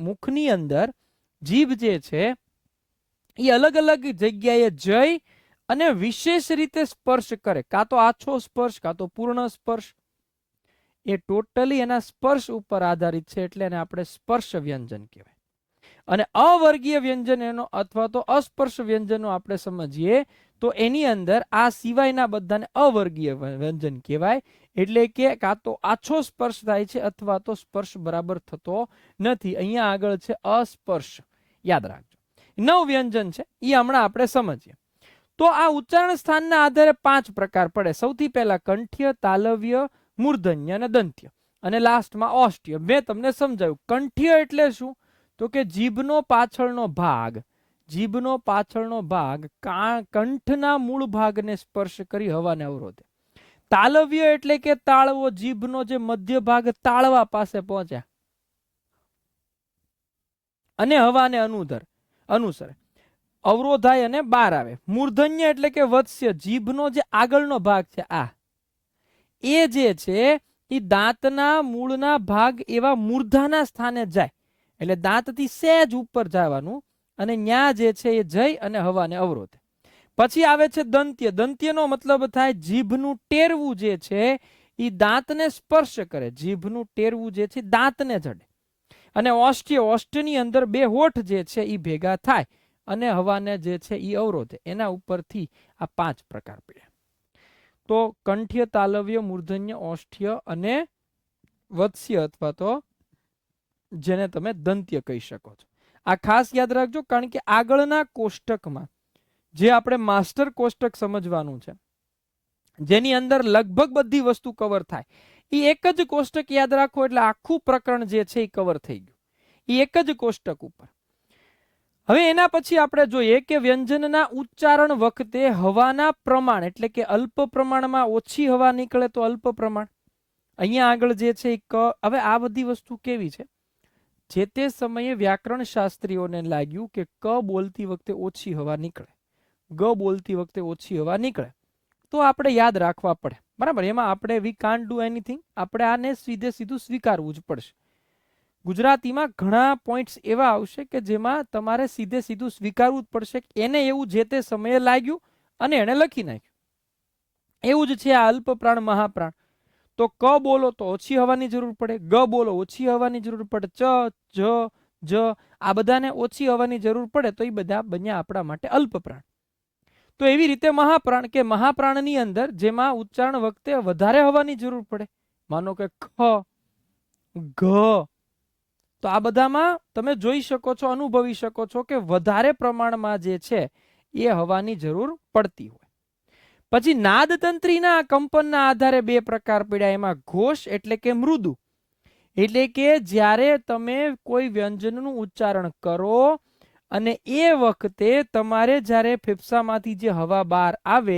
મુખની અંદર જીભ જે છે એ અલગ અલગ જગ્યાએ જઈ અને વિશેષ રીતે સ્પર્શ કરે, કાં તો આછો સ્પર્શ કાં તો પૂર્ણ સ્પર્શ. એ ટોટલી એના સ્પર્શ ઉપર આધારિત છે, એટલે એને આપણે સ્પર્શ વ્યંજન કહેવાય. અને અવર્ગીય વ્યંજન એનો અથવા તો અસ્પર્શ વ્યંજનો આપણે સમજીએ તો એની અંદર આ સિવાયના બધાને અવર્ગીય વ્યંજન કહેવાય. એટલે કે કાં તો આછો સ્પર્શ થાય છે અથવા તો સ્પર્શ બરાબર થતો નથી. અહીંયા આગળ છે અસ્પર્શ, યાદ રાખજો. 9 વ્યંજન છે એ હમણાં આપણે સમજીએ. તો આ ઉચ્ચારણ સ્થાનના આધારે 5 પ્રકાર પડે. સૌથી પહેલા કંઠ્ય, તાલવ્ય, મૂર્ધન્ય અને દંત્ય, અને લાસ્ટમાં ઓષ્ઠ્ય. મેં તમને સમજાવ્યું. કંઠ્ય એટલે શું તો કે જીભનો પાછળનો ભાગ, જીભનો પાછળનો ભાગ કંઠના મૂળ ભાગને સ્પર્શ કરી હવાને અવરોધે. તાલવ્ય એટલે કે તાળવો, જીભનો જે મધ્ય ભાગ તાળવા પાસે પહોંચ્યા અને હવાને અનુસરે, અવરોધાય અને બહાર આવે. મૂર્ધન્ય એટલે કે વત્સ્ય, જીભનો જે આગળનો ભાગ છે આ એ જે છે એ દાંતના મૂળના ભાગ એવા મૂર્ધાના સ્થાને જાય, એટલે દાંતથી સહેજ ઉપર જવાનું અને ન્યા જે છે એ જઈ અને હવાને અવરોધે. પછી આવે છે દંત્ય. દંત્યનો મતલબ થાય જીભનું ટેરવું જે છે એ દાંતને સ્પર્શ કરે, જીભનું ટેરવું જે છે દાંતને જડે. અને ઓષ્ઠ્ય, ઓષ્ઠની અંદર 2 હોઠ જે છે એ ભેગા થાય અને હવાને જે છે એ અવરોધે. એના ઉપરથી આ 5 પ્રકાર પડ્યા. તો કંઠ્ય, તાલવ્ય, મૂર્ધન્ય, ઓષ્ઠ્ય અને વત્સ્ય અથવા તો જેને તમે દંત્ય કહી શકો છો. આ ખાસ યાદ રાખજો, કારણ કે આગળના કોષ્ટકમાં જે આપણે માસ્ટર કોષ્ટક સમજવાનું છે જેની અંદર લગભગ બધી વસ્તુ કવર થાય, એ એક જ કોષ્ટક યાદ રાખો એટલે આખું પ્રકરણ જે છે એ કવર થઈ ગયું, એ એક જ કોષ્ટક ઉપર. હવે એના પછી આપણે જોઈએ કે વ્યંજનના ઉચ્ચારણ વખતે હવાના પ્રમાણ, એટલે કે અલ્પ પ્રમાણમાં ઓછી હવા નીકળે તો અલ્પ પ્રમાણ. અહીંયા આગળ જે છે હવે આ બધી વસ્તુ કેવી છે, જે તે સમયે વ્યાકરણ શાસ્ત્રીઓને લાગ્યું કે ક બોલતી વખતે ઓછી હવા નીકળે, ગ બોલતી વખતે ઓછી હવા નીકળે, તો આપણે યાદ રાખવા પડે. બરાબર, એમાં આપણે વી કાન્ટ ડુ એનીથિંગ, આપણે આને સીધું સ્વીકારવું જ પડશે. ગુજરાતીમાં ઘણા પોઈન્ટ્સ એવા આવશે કે જેમાં તમારે સીધું સ્વીકારવું જ પડશે. એને એવું જે તે સમયે લાગ્યું અને એને લખી નાખ્યું. એવું જ છે આ અલ્પ પ્રાણ મહાપ્રાણ. તો ક બોલો તો ઓછી હવાની જરૂર પડે, ગ બોલો ઓછી હવાની જરૂર પડે, ચ, જ આ બધાને ઓછી હવાની જરૂર પડે, તો એ બધા બન્યા આપણા માટે અલ્પ પ્રાણ. તો એવી રીતે મહાપ્રાણ કે મહાપ્રાણની અંદર જેમાં ઉચ્ચારણ વખતે વધારે હવાની જરૂર પડે, માનો કે ખ, ઘ, તો આ બધામાં તમે જોઈ શકો છો, અનુભવી શકો છો કે વધારે પ્રમાણમાં જે છે એ હવાની જરૂર પડતી હોય. પછી નાદતંત્રીના કંપનના આધારે બે પ્રકાર પડ્યા. એમાં ઘોષ એટલે કે મૃદુ, એટલે કે જ્યારે તમે કોઈ વ્યંજનનું ઉચ્ચારણ કરો અને એ વખતે તમારે જ્યારે ફેફસામાંથી જે હવા બહાર આવે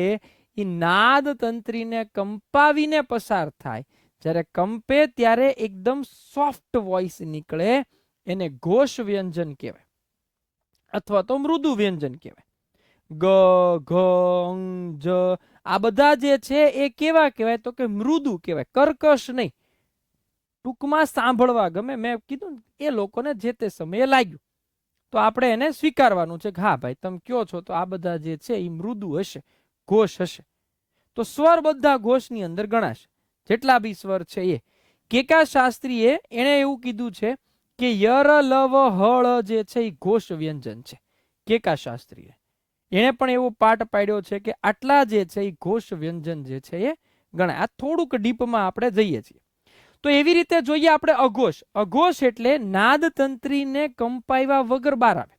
એ નાદતંત્રીને કંપાવીને પસાર થાય. જ્યારે કંપે ત્યારે એકદમ સોફ્ટ વોઇસ નીકળે, એને ઘોષ વ્યંજન કહેવાય અથવા તો મૃદુ વ્યંજન કહેવાય. ગ, ઘ, અંગ, જ આ બધા જે છે એ કેવા કહેવાય તો કે મૃદુ કહેવાય, કર્કશ નહીં. ટૂંકમાં સાંભળવા ગમે. મેં કીધું એ લોકોને જે તે સમયે લાગ્યું તો આપણે એને સ્વીકારવાનું છે કે હા ભાઈ તમે કયો છો તો આ બધા જે છે એ મૃદુ હશે, ઘોષ હશે. તો સ્વર બધા ઘોષની અંદર ગણાશે, જેટલા બી સ્વર છે એ. કેકા શાસ્ત્રીએ એણે એવું કીધું છે કે યર, લવ, હળ જે છે એ ઘોષ વ્યંજન છે. કેકા શાસ્ત્રીએ એણે પણ એવો પાઠ પાડ્યો છે કે આટલા જે છે એ ઘોષ વ્યંજન જે છે એ ગણાય. આ થોડુંક ડીપમાં આપણે જઈએ છીએ. તો એવી રીતે જોઈએ આપણે અઘોષ. અઘોષ એટલે નાદતંત્રીને કંપાવ્યા વગર બહાર આવે.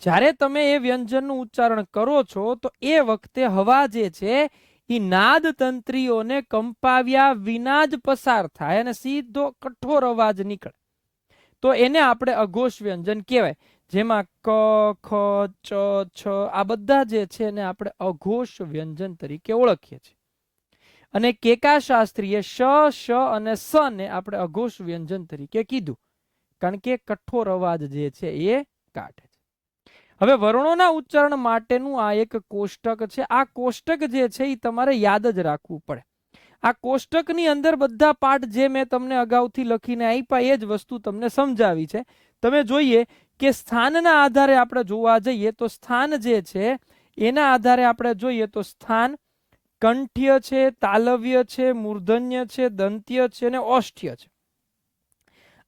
જ્યારે તમે એ વ્યંજનનું ઉચ્ચારણ કરો છો તો એ વખતે હવા જે છે એ નાદતંત્રીઓને કંપાવ્યા વિના જ પસાર થાય અને સીધો કઠોર અવાજ નીકળે, તો એને આપણે અઘોષ વ્યંજન કહેવાય. જેમાં ક, ખ, ચ, છ આ બધા જે છે એને આપણે અઘોષ વ્યંજન તરીકે ઓળખીએ છીએ. અને કેકા શાસ્ત્રીએ શ, શ અને સ ને આપણે અઘોષ વ્યંજન તરીકે કીધું, કારણ કે કઠોર અવાજ જે છે એ કાઢે છે. હવે વર્ણોના ઉચ્ચારણ માટેનું આ એક કોષ્ટક છે. આ કોષ્ટક જે છે એ તમારે યાદ જ રાખવું પડે. આ કોષ્ટકની અંદર બધા પાઠ જે મેં તમને અગાઉથી લખીને આપ્યા એ જ વસ્તુ તમને સમજાવી છે. તમે જોઈએ કે સ્થાનના આધારે આપણે જોવા જઈએ તો સ્થાન જે છે એના આધારે આપણે જોઈએ તો સ્થાન કંઠ્ય છે, તાલવ્ય છે, મૂર્ધન્ય છે, દંત્ય છે અને ઓષ્ઠ્ય છે.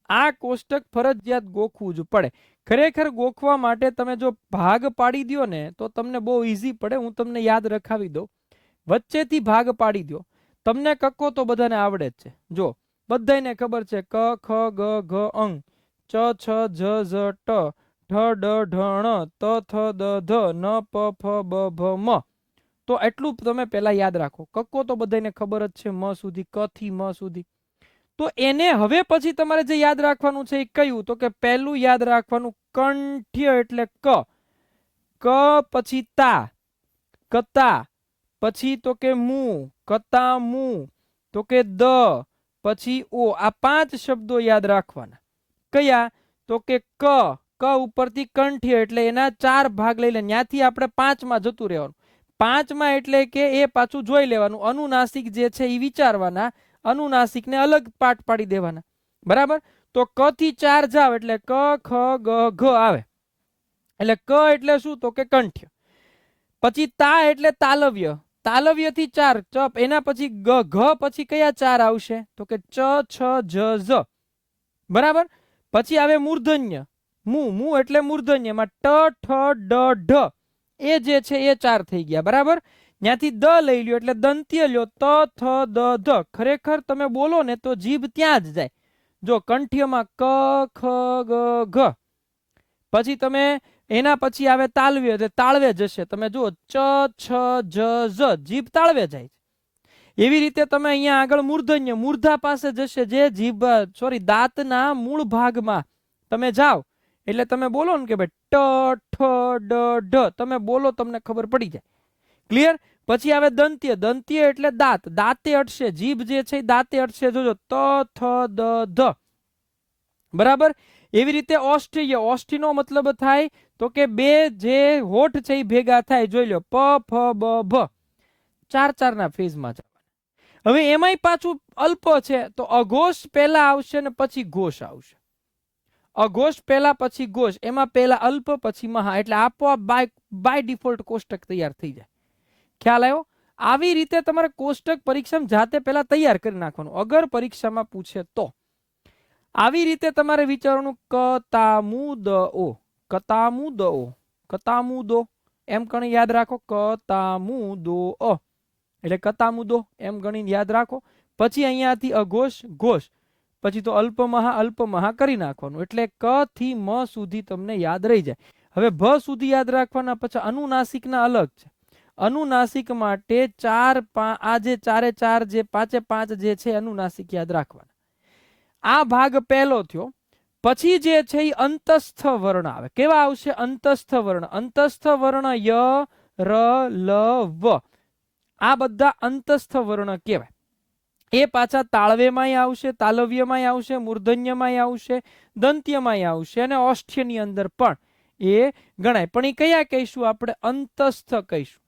આ કોષ્ટક ફરજિયાત ગોખવું જ પડે. ખરેખર ગોખવા માટે તમે જો ભાગ પાડી દો ને તો તમને બહુ ઈઝી પડે. હું તમને યાદ રખાવી દઉં. વચ્ચેથી ભાગ પાડી દો. તમને કક્કો તો બધાને આવડે જ છે. જો બધાને ખબર છે ક, ખ, ગ, ઘ, અંગ, ચ, છ, જ, ઝ, ટ, ઢ, ડ, ઢ, ણ, ત, થ, દ, ધ, ન, પ, ફ, બ, ભ, મ. તો એટલું તમે પહેલા યાદ રાખો. કક્કો તો બધાને ખબર જ છે મ સુધી, ક થી મ સુધી. તો એને હવે પછી તમારે જે યાદ રાખવાનું છે એ કયું તો કે પહેલું યાદ રાખવાનું કંઠ્ય એટલે ક. ક પછી તા, કતા, પછી તો કે મું, કતા મું, તો કે દ, પછી ઓ. આ 5 શબ્દો યાદ રાખવાના. કયા તો કે ક, ક ઉપરથી કંઠ્ય એટલે એના 4 ભાગ લઈ લે. ત્યાંથી આપણે 5માં જતું રહેવાનું. 5માં એટલે કે એ પાછું જોઈ લેવાનું. અનુનાસિક જે છે એ વિચારવાના, અનુનાસિકને અલગ પાઠ પાડી દેવાના. બરાબર. તો ક થી 4 જાવ એટલે ક, ખ, ગ, ઘ આવે. એટલે ક એટલે શું તો કે કંઠ્ય. પછી તા એટલે તાલવ્ય. તાલવ્ય થી 4 ચપ. એના પછી ગ, ઘ પછી કયા 4 આવશે તો કે ચ, છ, જ, ઝ. બરાબર. પછી આવે મૂર્ધન્ય. મુ, મુ એટલે મૂર્ધન્ય. એમાં ટ, ઠ, ડ, ઢ એ જે છે એ 4 થઈ ગયા. બરાબર. ત્યાંથી દ લઈ લ્યો એટલે દંત્ય લ્યો ત, થ, દ, ધ. ખરેખર તમે બોલો ને તો જીભ ત્યાં જ જાય. જો કંઠ્યમાં ક, ખ, ગ, ઘ. પછી તમે એના પછી આવે તાલવ્ય એટલે તાળવે જશે. તમે જુઓ ચ, છ, જ, ઝ. જીભ તાળવે જાય. એવી રીતે તમે અહીંયા આગળ મૂર્ધન્ય, મૂર્ધા પાસે જશે જે જીભ દાંતના મૂળ ભાગમાં તમે જાઓ એટલે તમે બોલો ને કે ભાઈ ટ, ઠ, ડ, ઢ. તમે બોલો તમને ખબર પડી જાય. ક્લિયર. પછી આવે દંત્ય. દંત્ય એટલે દાંત. દાંતે અટશે. જીભ જે છે દાંતે અટશે. જોજો ત, થ, દ, ધ. બરાબર. એવી રીતે ઓષ્ઠ્ય. ઓષ્ઠીનો મતલબ થાય તો કે બે જે હોઠ છે એ ભેગા થાય. જોઈ લો પ, ફ, બ, ભ. 4 ના ફેઝમાં જવાના. હવે એમાંય પાછું અલ્પ છે તો અઘોષ પહેલા આવશે ને પછી ઘોષ આવશે. અઘોષ પહેલા પછી ઘોષ. એમાં પહેલા અલ્પ પછી મહા. એટલે આપોઆપ બાય ડિફોલ્ટ કોષ્ટક તૈયાર થઈ જાય. ખ્યાલ આવ્યો. આવી રીતે તમારે કોષ્ટક પરીક્ષામાં જાતે પહેલા તૈયાર કરી નાખવાનું અગર પરીક્ષામાં પૂછે તો. આવી રીતે તમારે વિચારવાનું ક, તા, મુ, દ, ઓ. કતામુ, દ, ઓ. કતામુ, દો. એમ ગણી યાદ રાખો, કતામુદો એટલે કતામુદો એમ ગણીને યાદ રાખો. પછી અહીંયાથી અઘોષ ઘોષ, પછી તો અલ્પમહા અલ્પમહા કરી નાખવાનું, એટલે ક થી મ સુધી તમને યાદ રહી જાય. હવે ભ સુધી યાદ રાખવાના. પછી અનુનાસિકના અલગ છે. અનુનાસિક માટે આ જે ચારે ચાર જે પાંચે પાંચ જે છે અનુનાસિક યાદ રાખવાના. આ ભાગ પહેલો થયો. પછી જે છે એ અંતસ્થ વર્ણ આવે. કેવા આવશે? અંતસ્થ વર્ણ. અંતસ્થ વર્ણ ય ર લ વ, આ બધા અંતસ્થ વર્ણ કહેવાય. એ પાછા તાળવેમાંય આવશે, તાલવ્યમાંય આવશે, મૂર્ધન્યમાંય આવશે, દંત્યમાંય આવશે અને ઓષ્ઠ્યની અંદર પણ એ ગણાય. પણ એ કયા કહીશું આપણે? અંતસ્થ કહીશું.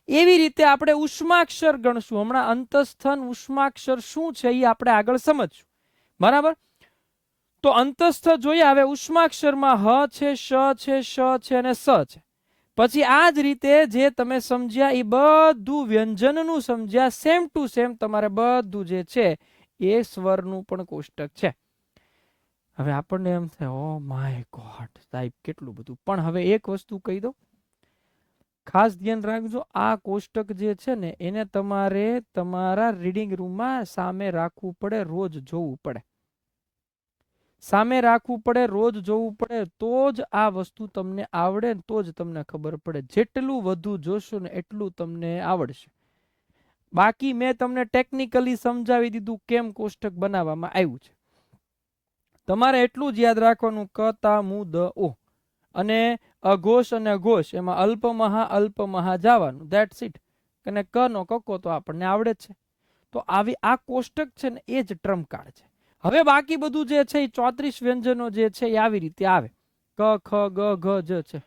એવી રીતે આપણે ઉષ્માક્ષર ગણશું. હમણાં અંતસ્થન ઉષ્માક્ષર શું છે એ આપણે આગળ સમજશું. બરાબર? તો અંતસ્થ જોઈએ. હવે ઉષ્માક્ષરમાં હ છે, શ છે, શ છે અને સ છે. પછી આ જ રીતે જે તમે સમજ્યા એ બધું વ્યંજનનું સમજ્યા, સેમ ટુ સેમ તમારે બધું જે છે એ સ્વરનું પણ કોષ્ટક છે. હવે આપણને એમ થાય, ઓ માય ગોડ સાહેબ કેટલું બધું. પણ હવે એક વસ્તુ કહી દો, ખાસ ધ્યાન રાખજો. આ કોષ્ટક જે છે ને એને તમારે તમારા રીડિંગ રૂમમાં સામે રાખવું પડે, રોજ જોવું પડે. સામે રાખવું પડે, રોજ જોવું પડે, તો જ આ વસ્તુ તમને આવડે, તો જ તમને ખબર પડે. જેટલું વધુ જોશો ને એટલું તમને આવડશે. બાકી મેં તમને ટેકનિકલી સમજાવી દીધું કેમ કોષ્ટક બનાવવામાં આવ્યું છે. તમારે એટલું જ યાદ રાખવાનું, ક તા મુ દ ઓ, અને અઘોષ અને ઘોષ એમાં અલ્પમહા અલ્પમહા જવાનું. That's it. અને ક નો કક્કો તો આપણને આવડે જ છે. તો આવી આ કોષ્ટક છે ને એ જ ટ્રમ્પ કાર્ડ છે. હવે બાકી બધું જે છે એ 34 વ્યંજનો જે છે એ આવી રીતે આવે. ક ખ ગ ઘ જ છે.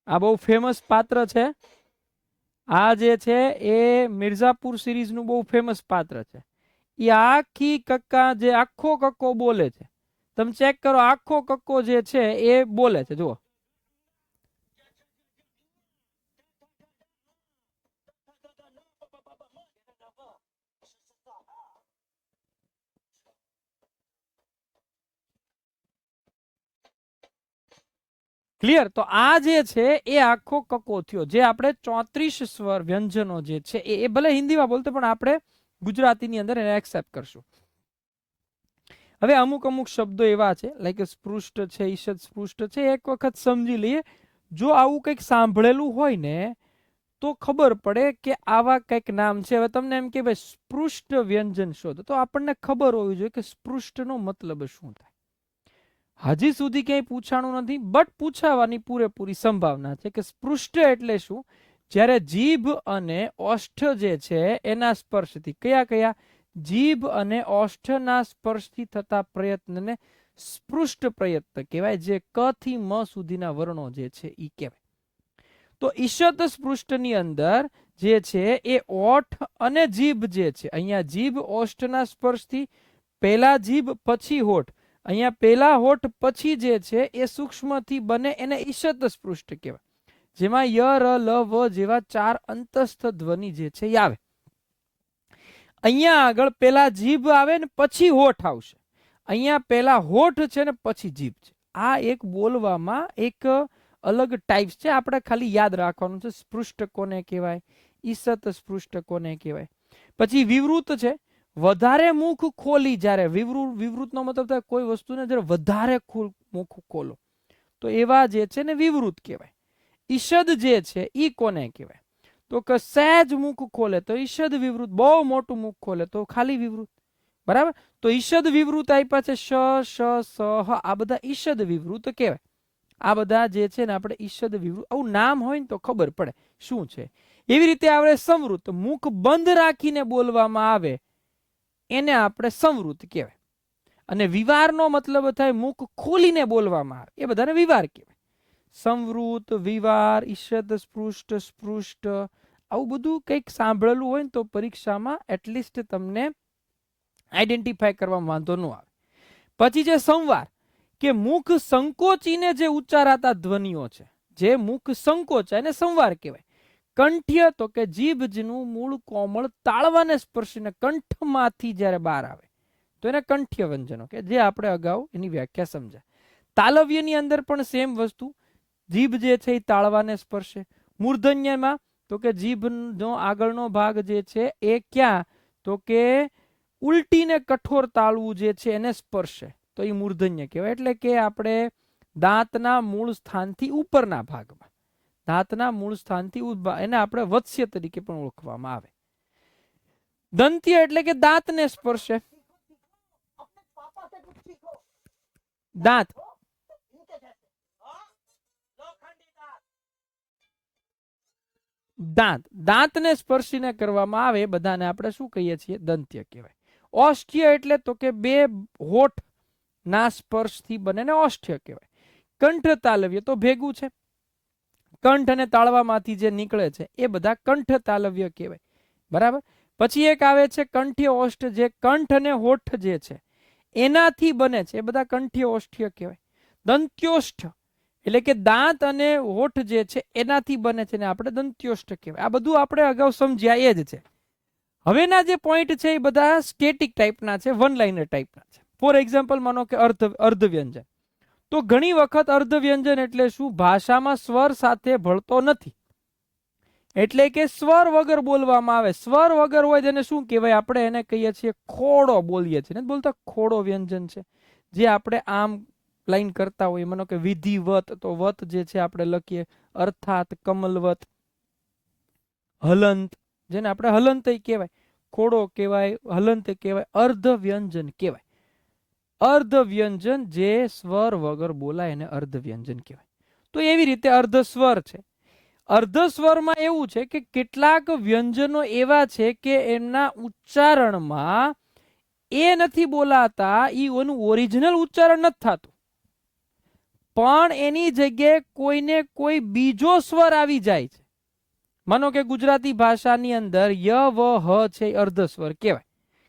આ બહુ ફેમસ પાત્ર છે. આ જે છે એ મિર્ઝાપુર સિરીઝનું બહુ ફેમસ પાત્ર છે. એ આખી કક્કા જે આખો કક્કો બોલે છે. તમે ચેક કરો, આખો કક્કો જે છે એ બોલે છે. જુઓ, ક્લિયર? તો આ જે છે એ આખો કક્કો થયો. જે આપણે 34 સ્વર વ્યંજનો જે છે એ ભલે હિન્દીમાં બોલતો પણ આપણે ગુજરાતીની અંદર એને એક્સેપ્ટ કરશું. હવે અમુક અમુક શબ્દો એવા છે, લાઈક સ્પૃષ્ટ છે, ઈષદ સ્પૃષ્ટ છે, એક વખત સમજી લઈએ. જો આવું કંઈક સાંભળેલું હોય ને તો ખબર પડે કે આવા કંઈક નામ છે. હવે તમને એમ કે ભાઈ સ્પૃષ્ટ વ્યંજન શોધો, તો આપણને ખબર હોવી જોઈએ કે સ્પૃષ્ટનો મતલબ શું થાય. હજી સુધી ક્યાંય પૂછાણું નથી, બટ પૂછાવાની પૂરેપૂરી સંભાવના છે કે સ્પૃષ્ટ એટલે શું? જ્યારે જીભ અને ઓષ્ઠ જે છે એના સ્પર્શથી, કયા કયા? જીભ અને ઓષ્ઠના સ્પર્શથી થતા પ્રયત્નને સ્પૃષ્ટ પ્રયત્ન કહેવાય. જે ક થી મ સુધીના વર્ણો જે છે એ કહેવાય. તો ઈષદ સ્પૃષ્ટની અંદર જે છે એ ઓઠ અને જીભ જે છે, અહીંયા જીભ ઓષ્ઠના સ્પર્શથી, પહેલા જીભ પછી હોઠ, અહીંયા પહેલા હોઠ પછી જે છે એ સૂક્ષ્મથી બને, એને ઈષદ સ્પૃષ્ટ કહેવાય. જેમાં ય ર લ વ જેવા 4 અંતસ્થ ધ્વનિ જે છે એ આવે. અહીંયા આગળ પહેલા જીભ આવે ને પછી હોઠ આવશે. અહીંયા પહેલા હોઠ છે ને પછી જીભ છે. આ એક બોલવામાં એક અલગ ટાઈપ્સ છે. આપણે ખાલી યાદ રાખવાનું છે. સ્પૃષ્ટ કોને કહેવાય, ઈષત સ્પૃષ્ટ કોને કહેવાય. પછી વિવૃત છે. વધારે મુખ ખોલી, જ્યારે વિવૃતનો મતલબ થાય કોઈ વસ્તુને જ્યારે વધારે મુખ ખોલો, તો એવા જે છે ને વિવૃત કહેવાય. ઈષદ જે છે ઈ કોને કહેવાય? તો કે સહેજ મુખ ખોલે તો ઈષદ વિવૃત, બહુ મોટું મુખ ખોલે તો ખાલી વિવૃત. બરાબર? તો ઈષદ વિવૃત આપ્યા છે, શ શ સ હ, આ બધા ઈષદ વિવૃત કહેવાય. આ બધા જે છે ને આપણે ઈષદ વિવૃત, આવું નામ હોય ને તો ખબર પડે શું છે. એવી રીતે આપણે સંવૃત, મુખ બંધ રાખીને બોલવામાં આવે એને આપણે સંવૃત કહેવાય. અને વિવારનો મતલબ થાય મુખ ખોલીને બોલવામાં આવે, એ બધાને વિવાર કહેવાય. સંવૃત, વિવાર, ઈષદ સ્પૃષ્ટ, સ્પૃષ્ટ, આવું બધું કંઈક સાંભળેલું હોય ને તો પરીક્ષામાં એટલીસ્ટ તમને આઈડેન્ટિફાય કરવામાં વાંધો ન આવે. પછી જે સંવાર, કે મુખ સંકોચીને જે ઉચ્ચારાતા ધ્વનિઓ છે, જે મુખ સંકોચાય એને સંવાર કહેવાય. ક કંઠ્ય તો કે જીભનું મૂળ કોમળ તાળવાને સ્પર્શીને કંઠમાંથી જ્યારે બહાર આવે તો એને કંઠ્ય વ્યંજનો કે જે આપણે અગાઉ એની વ્યાખ્યા સમજ્યા. તાલવ્યની અંદર પણ સેમ વસ્તુ, જીભ જે છે એ તાળવાને સ્પર્શે. મૂર્ધન્યમાં તો કે જીભનો આગળનો ભાગ જે છે એ ક્યાં તો કે ઉલટીને કઠોર તાળવું જે છે એને સ્પર્શે તો એ મૂર્ધન્ય કહેવાય. એટલે કે આપણે દાંતના મૂળ સ્થાનથી ઉપરના ભાગમાં, દાંતના મૂળ સ્થાનથી એને આપણે વત્સ્ય તરીકે પણ ઓળખવામાં આવે. દંત્ય એટલે કે દાંતને સ્પર્શે. દાંત દાંત દાંતને સ્પર્શીને કરવામાં આવે બધાને આપણે શું કહીએ છીએ? દંત્ય કહેવાય. ઓષ્ઠ્ય એટલે તો કે બે હોઠ ના સ્પર્શથી બને ને ઓષ્ઠ્ય કહેવાય. કંઠ તાલવ્ય તો ભેગું છે, કંઠ અને તાળવામાંથી જે નીકળે છે એ બધા કંઠ તાલવ્ય કહેવાય. બરાબર. પછી એક આવે છે કંઠ્ય ઓષ્ઠ, જે કંઠ અને હોઠ જે છે એનાથી બને છે એ બધા કંઠ્ય ઓષ્ઠ્ય કહેવાય. દંત્યોષ્ઠ એટલે કે દાંત અને હોઠ જે છે એનાથી બને છે ને આપણે દંત્યોષ્ઠ કહેવાય. આ બધું આપણે અગાઉ સમજ્યા એ જ છે. હવેના જે પોઈન્ટ છે એ બધા સ્ટેટિક ટાઈપના છે, વન લાઇનર ટાઈપના છે. ફોર એક્ઝામ્પલ માનો કે અર્ધવ્યંજન. તો ઘણી વખત અર્ધવ્યંજન એટલે શું? ભાષામાં સ્વર સાથે ભળતો નથી, એટલે કે સ્વર વગર બોલવામાં આવે. સ્વર વગર હોય તેને શું કહેવાય? આપણે એને કહીએ છીએ ખોડો બોલીએ છીએ, બોલતા ખોડો વ્યંજન છે. જે આપણે આમ લાઈન કરતા હોઈએ, માનો કે વિધિવત, તો વત જે છે આપણે લખીએ, અર્થાત, કમલવત, હલંત, જેને આપણે હલંત કહેવાય, ખોડો કહેવાય, હલંત કહેવાય, અર્ધવ્યંજન કહેવાય. અર્ધવ્યંજન જે સ્વર વગર બોલાય એને અર્ધવ્યંજન કહેવાય. તો એવી રીતે અર્ધસ્વર છે. અર્ધસ્વરમાં એવું છે કે કેટલાક વ્યંજનો એવા છે કે એમના ઉચ્ચારણમાં એ નથી બોલાતા, એનું ઓરિજિનલ ઉચ્ચારણ નથી થતું, પણ એની જગ્યાએ કોઈને કોઈ બીજો સ્વર આવી જાય છે. માનો કે ગુજરાતી ભાષાની અંદર ય વ હ છે અર્ધસ્વર કહેવાય.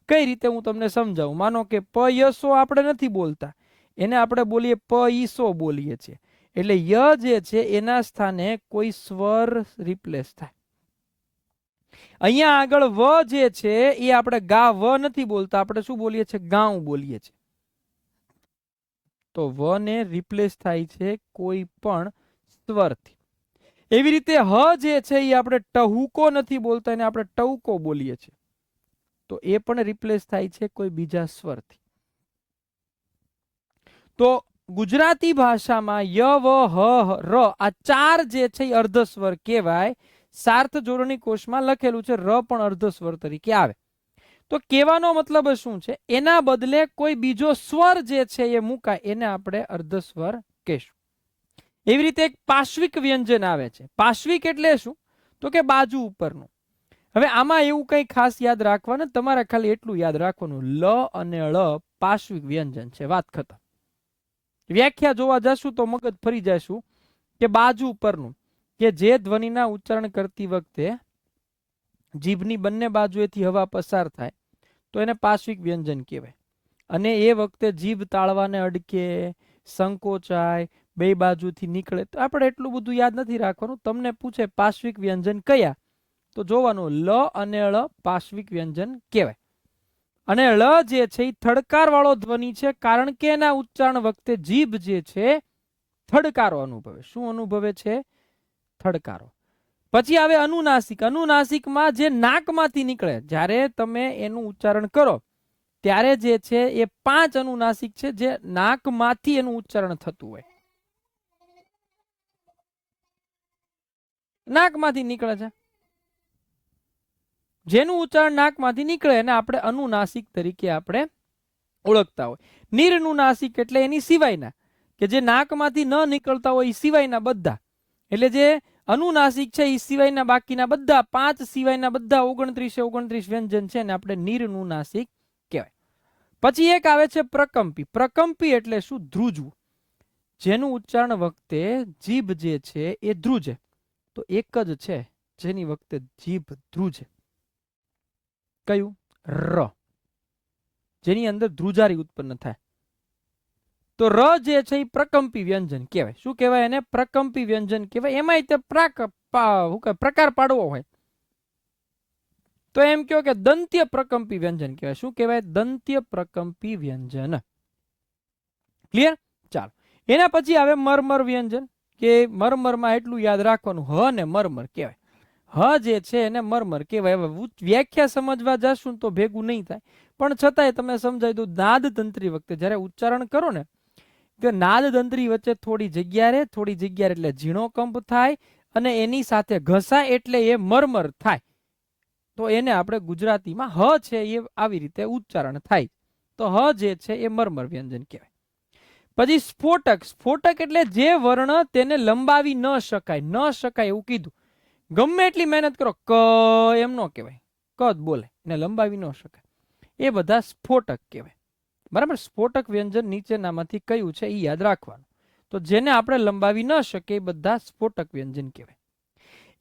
કઈ રીતે હું તમને સમજાવું? માનો કે પ યસો આપણે નથી બોલતા, એને આપણે બોલીએ પ ઈસો બોલીએ છીએ. એટલે ય જે છે એના સ્થાને કોઈ સ્વર રિપ્લેસ થાય. અહીંયા આગળ વ જે છે એ આપણે ગા વ નથી બોલતા, આપણે શું બોલીએ છીએ? ગાઉં બોલીએ છીએ. તો વ ને રિપ્લેસ થાય છે કોઈ પણ સ્વરથી. એવી રીતે હ જે છે એ આપણે ટહુકો નથી બોલતા, એને આપણે ટવકો બોલીએ છીએ. તો એ પણ રિપ્લેસ થાય છે કોઈ બીજા સ્વરથી. તો ગુજરાતી ભાષામાં ય વ હ ર આ ચાર જે છે એ અર્ધસ્વર કહેવાય. સાર્થ જોડણી કોષમાં લખેલું છે ર પણ અર્ધસ્વર તરીકે આવે. તો કહેવાનો મતલબ શું છે? એના બદલે કોઈ બીજો સ્વર જે છે એ મુકાય, એને આપણે અર્ધસ્વર કહેશું. એવી રીતે એક પાશ્વિક વ્યંજન આવે છે. પાશ્વિક એટલે શું? તો કે બાજુ ઉપરનું. હવે આમાં એવું કઈ ખાસ યાદ રાખવાનું, તમારે ખાલી એટલું યાદ રાખવાનું, લ અને ળ પાશ્વિક વ્યંજન છે, વાત ખતમ. વ્યાખ્યા જોવા જશું તો મગજ ફરી જશું કે બાજુ ઉપરનું, કે જે ધ્વનિના ઉચ્ચારણ કરતી વખતે જીભની બંને બાજુએથી હવા પસાર થાય તો એને પાશ્વિક વ્યંજન કહેવાય. અને એ વખતે જીભ તાળવાને અડકે, સંકોચાય, બે બાજુથી નીકળે. તો આપણે એટલું બધું યાદ નથી રાખવાનું. તમને પૂછે પાશ્વિક વ્યંજન કયા, તો જોવાનું લ અને ળ પાશ્વિક વ્યંજન કહેવાય. અને ળ જે છે એ થડકાર વાળો ધ્વનિ છે, કારણ કે એના ઉચ્ચારણ વખતે જીભ જે છે થડકારો અનુભવે. શું અનુભવે છે? થડકારો. પછી આવે અનુનાસિક. અનુનાસિકમાં જે નાકમાંથી નીકળે, જ્યારે તમે એનું ઉચ્ચારણ કરો ત્યારે જે છે એ 5 અનુનાસિક છે જે નાકમાંથી એનું ઉચ્ચારણ થતું હોય. નાકમાંથી નીકળે છે, જેનું ઉચ્ચારણ નાકમાંથી નીકળે એને આપણે અનુનાસિક તરીકે આપણે ઓળખતા હોય. નિરનુનાસિક એટલે એની સિવાયના, કે જે નાકમાંથી ન નીકળતા હોય એ સિવાયના બધા. એટલે જે અનુનાસિક છે એ સિવાયના બાકીના બધા 5 સિવાયના બધા 29 વ્યંજન છે ને આપણે નિરનુનાસિક કહેવાય. પછી એક આવે છે પ્રકંપી. પ્રકંપી એટલે શું? ધ્રુજવું. જેનું ઉચ્ચારણ વખતે જીભ જે છે એ ધ્રુજે. તો એક જ છે જેની વખતે જીભ ધ્રુજે. કયું? ર, જેની અંદર ધ્રુજારી ઉત્પન્ન થાય. તો ર જે છે એ પ્રકંપી વ્યંજન કહેવાય. શું કહેવાય એને? પ્રકંપી વ્યંજન કહેવાય. એમાંય તે પ્રકાર પાડવો હોય તો એમ કહો કે દંત્ય પ્રકંપી વ્યંજન કહેવાય. શું કહેવાય? દંત્ય પ્રકંપી વ્યંજન. ક્લિયર? ચાલો, એના પછી આવે મરમર વ્યંજન, કે મરમરમાં એટલું યાદ રાખવાનું, હ ને મરમર કહેવાય. હ જે છે એને મરમર કહેવાય. હવે વ્યાખ્યા સમજવા જશું તો ભેગું નહીં થાય, પણ છતાંય તમે સમજાય દો. નાદ તંત્રી વખતે જ્યારે ઉચ્ચારણ કરો ને, તો નાદ તંત્રી વચ્ચે થોડી જગ્યા રહે, થોડી જગ્યા એટલે ઝીણો કંપ થાય, અને એની સાથે ઘસાય એટલે એ મરમર થાય. તો એને આપણે ગુજરાતીમાં હ છે એ આવી રીતે ઉચ્ચારણ થાય. તો હ જે છે એ મરમર વ્યંજન કહેવાય. પછી સ્ફોટક. સ્ફોટક એટલે જે વર્ણ તેને લંબાવી ન શકાય એવું કીધું. ગમે એટલી મહેનત કરો, ક એમ ન કહેવાય, ક જ બોલે, ને લંબાવી ન શકાય, એ બધા સ્ફોટક કહેવાય. બરાબર? સ્ફોટક વ્યંજન નીચેનામાંથી કયું છે એ યાદ રાખવાનું. તો જેને આપણે લંબાવી ન શકીએ એ બધા સ્ફોટક વ્યંજન કહેવાય.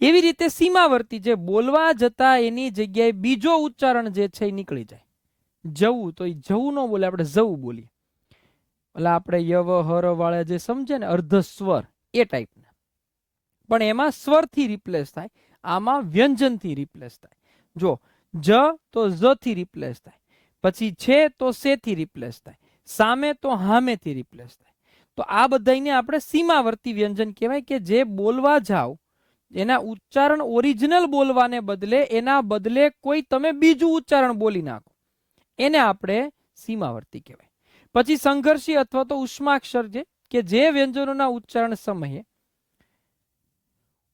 એવી રીતે સીમાવર્તી, જે બોલવા જતા એની જગ્યાએ બીજો ઉચ્ચારણ જે છે એ નીકળી જાય. જવું, તો એ જવું ન બોલે, આપણે જવું બોલીએ. એટલે આપણે યવ હર વાળા જે સમજે ને અર્ધ સ્વર, એ ટાઈપના, પણ એમાં સ્વરથી રિપ્લેસ થાય, આમાં વ્યંજનથી રિપ્લેસ થાય. જો જ તો જ થી રિપ્લેસ થાય, પછી છે તો સે થી રિપ્લેસ થાય, સામે તો હામેથી રિપ્લેસ થાય. તો આ બધાને આપણે સીમાવર્તી વ્યંજન કહેવાય, કે જે બોલવા જાઓ એના ઉચ્ચારણ ઓરિજિનલ બોલવાને બદલે એના બદલે કોઈ તમે બીજું ઉચ્ચારણ બોલી નાખો, એને આપણે સીમાવર્તી કહેવાય. પછી સંઘર્ષી અથવા તો ઉષ્માક્ષર, કે જે વ્યંજનોના ઉચ્ચારણ સમયે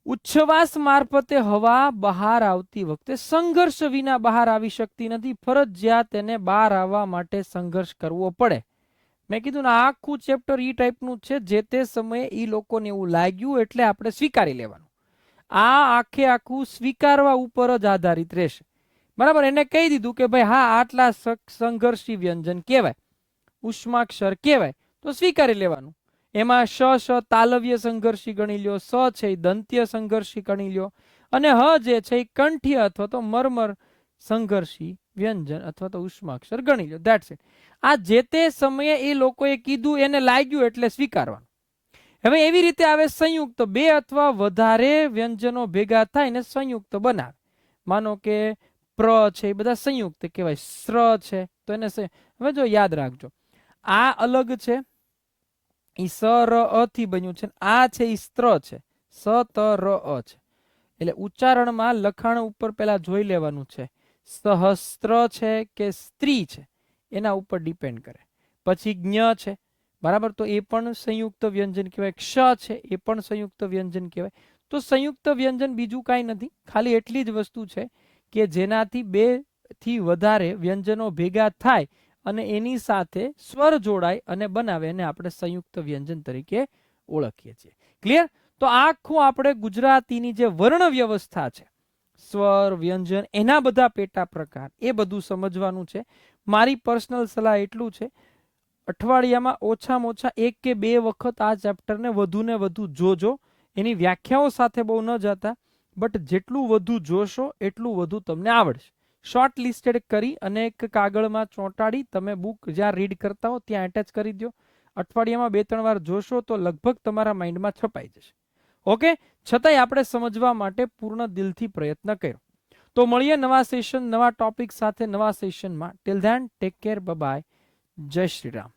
ઉચ્છવાસ મારફતે હવા બહાર આવતી વખતે સંઘર્ષ વિના બહાર આવી શકતી નથી, ફરજિયાત તેને બહાર આવવા માટે સંઘર્ષ કરવો પડે. મેં કીધું ને, આખું ચેપ્ટર ઈ ટાઈપનું છે, જે તે સમયે ઈ લોકોને એવું લાગ્યું એટલે આપણે સ્વીકારી લેવાનું. આ આખે આખું સ્વીકારવા ઉપર જ આધારિત રહેશે. બરાબર? એને કહી દીધું કે ભાઈ હા, આટલા સંઘર્ષી વ્યંજન કહેવાય, ઉષ્માક્ષર કહેવાય, તો સ્વીકારી લેવાનું. એમાં શ તાલવ્ય સંઘર્ષી ગણી લ્યો, સ છે એ દંત્ય સંઘર્ષી ગણી લ્યો, અને હ જે છે એ કંઠ્ય અથવા તો મરમર સંઘર્ષી વ્યંજન અથવા તો ઉષ્માક્ષર ગણી લ્યો. That's it. આ જે તે સમયે એ લોકોએ કીધું, એને લાગ્યું એટલે સ્વીકારવાનું. હવે એવી રીતે આવે સંયુક્ત. બે અથવા વધારે વ્યંજનો ભેગા થાય ને સંયુક્ત બનાવે. માનો કે પ્ર છે એ બધા સંયુક્ત કહેવાય. સ્ર છે તો એને હવે જો યાદ રાખજો, આ અલગ છે, ઈ સ ર અ થી બન્યું છે. આ છે ઈ સ્ત્ર છે, સ ત ર અ છે. એટલે ઉચ્ચારણમાં લખાણ ઉપર પેલા જોઈ લેવાનું છે, સહસ્ત્ર છે કે સ્ત્રી છે, એના ઉપર ડિપેન્ડ કરે. પછી જ્ઞ છે, બરાબર, તો એ પણ સંયુક્ત વ્યંજન કહેવાય. ક્ષ છે એ પણ સંયુક્ત વ્યંજન કહેવાય. તો સંયુક્ત વ્યંજન બીજું કાંઈ નથી, ખાલી એટલી જ વસ્તુ છે કે જેનાથી બે થી વધારે વ્યંજનો ભેગા થાય અને એની સાથે સ્વર જોડાય અને બનાવે, એને આપણે સંયુક્ત વ્યંજન તરીકે ઓળખીએ છીએ. ક્લિયર? તો આખું આપણે ગુજરાતીની જે વર્ણ વ્યવસ્થા છે, સ્વર, વ્યંજન, એના બધા પેટા પ્રકાર, એ બધું સમજવાનું છે. મારી પર્સનલ સલાહ એટલું છે, અઠવાડિયામાં ઓછામાં ઓછા 1 કે 2 વખત આ ચેપ્ટરને વધુ ને વધુ જોજો. એની વ્યાખ્યાઓ સાથે બહુ ન જતા, બટ જેટલું વધુ જોશો એટલું વધુ તમને આવડશે. શોર્ટ લિસ્ટેડ કરી અને એક કાગળમાં ચોંટાડી તમે બુક જ્યાં રીડ કરતા હો ત્યાં એટેચ કરી દો. અઠવાડિયામાં 2-3 વાર જોશો તો લગભગ તમારા માઇન્ડમાં છપાઈ જશે. ઓકે? છતાંય આપણે સમજવા માટે પૂર્ણ દિલથી પ્રયત્ન કર્યો. તો મળીએ નવા સેશન, નવા ટોપિક સાથે, નવા સેશનમાં. Till then take care, bye, જય શ્રી રામ.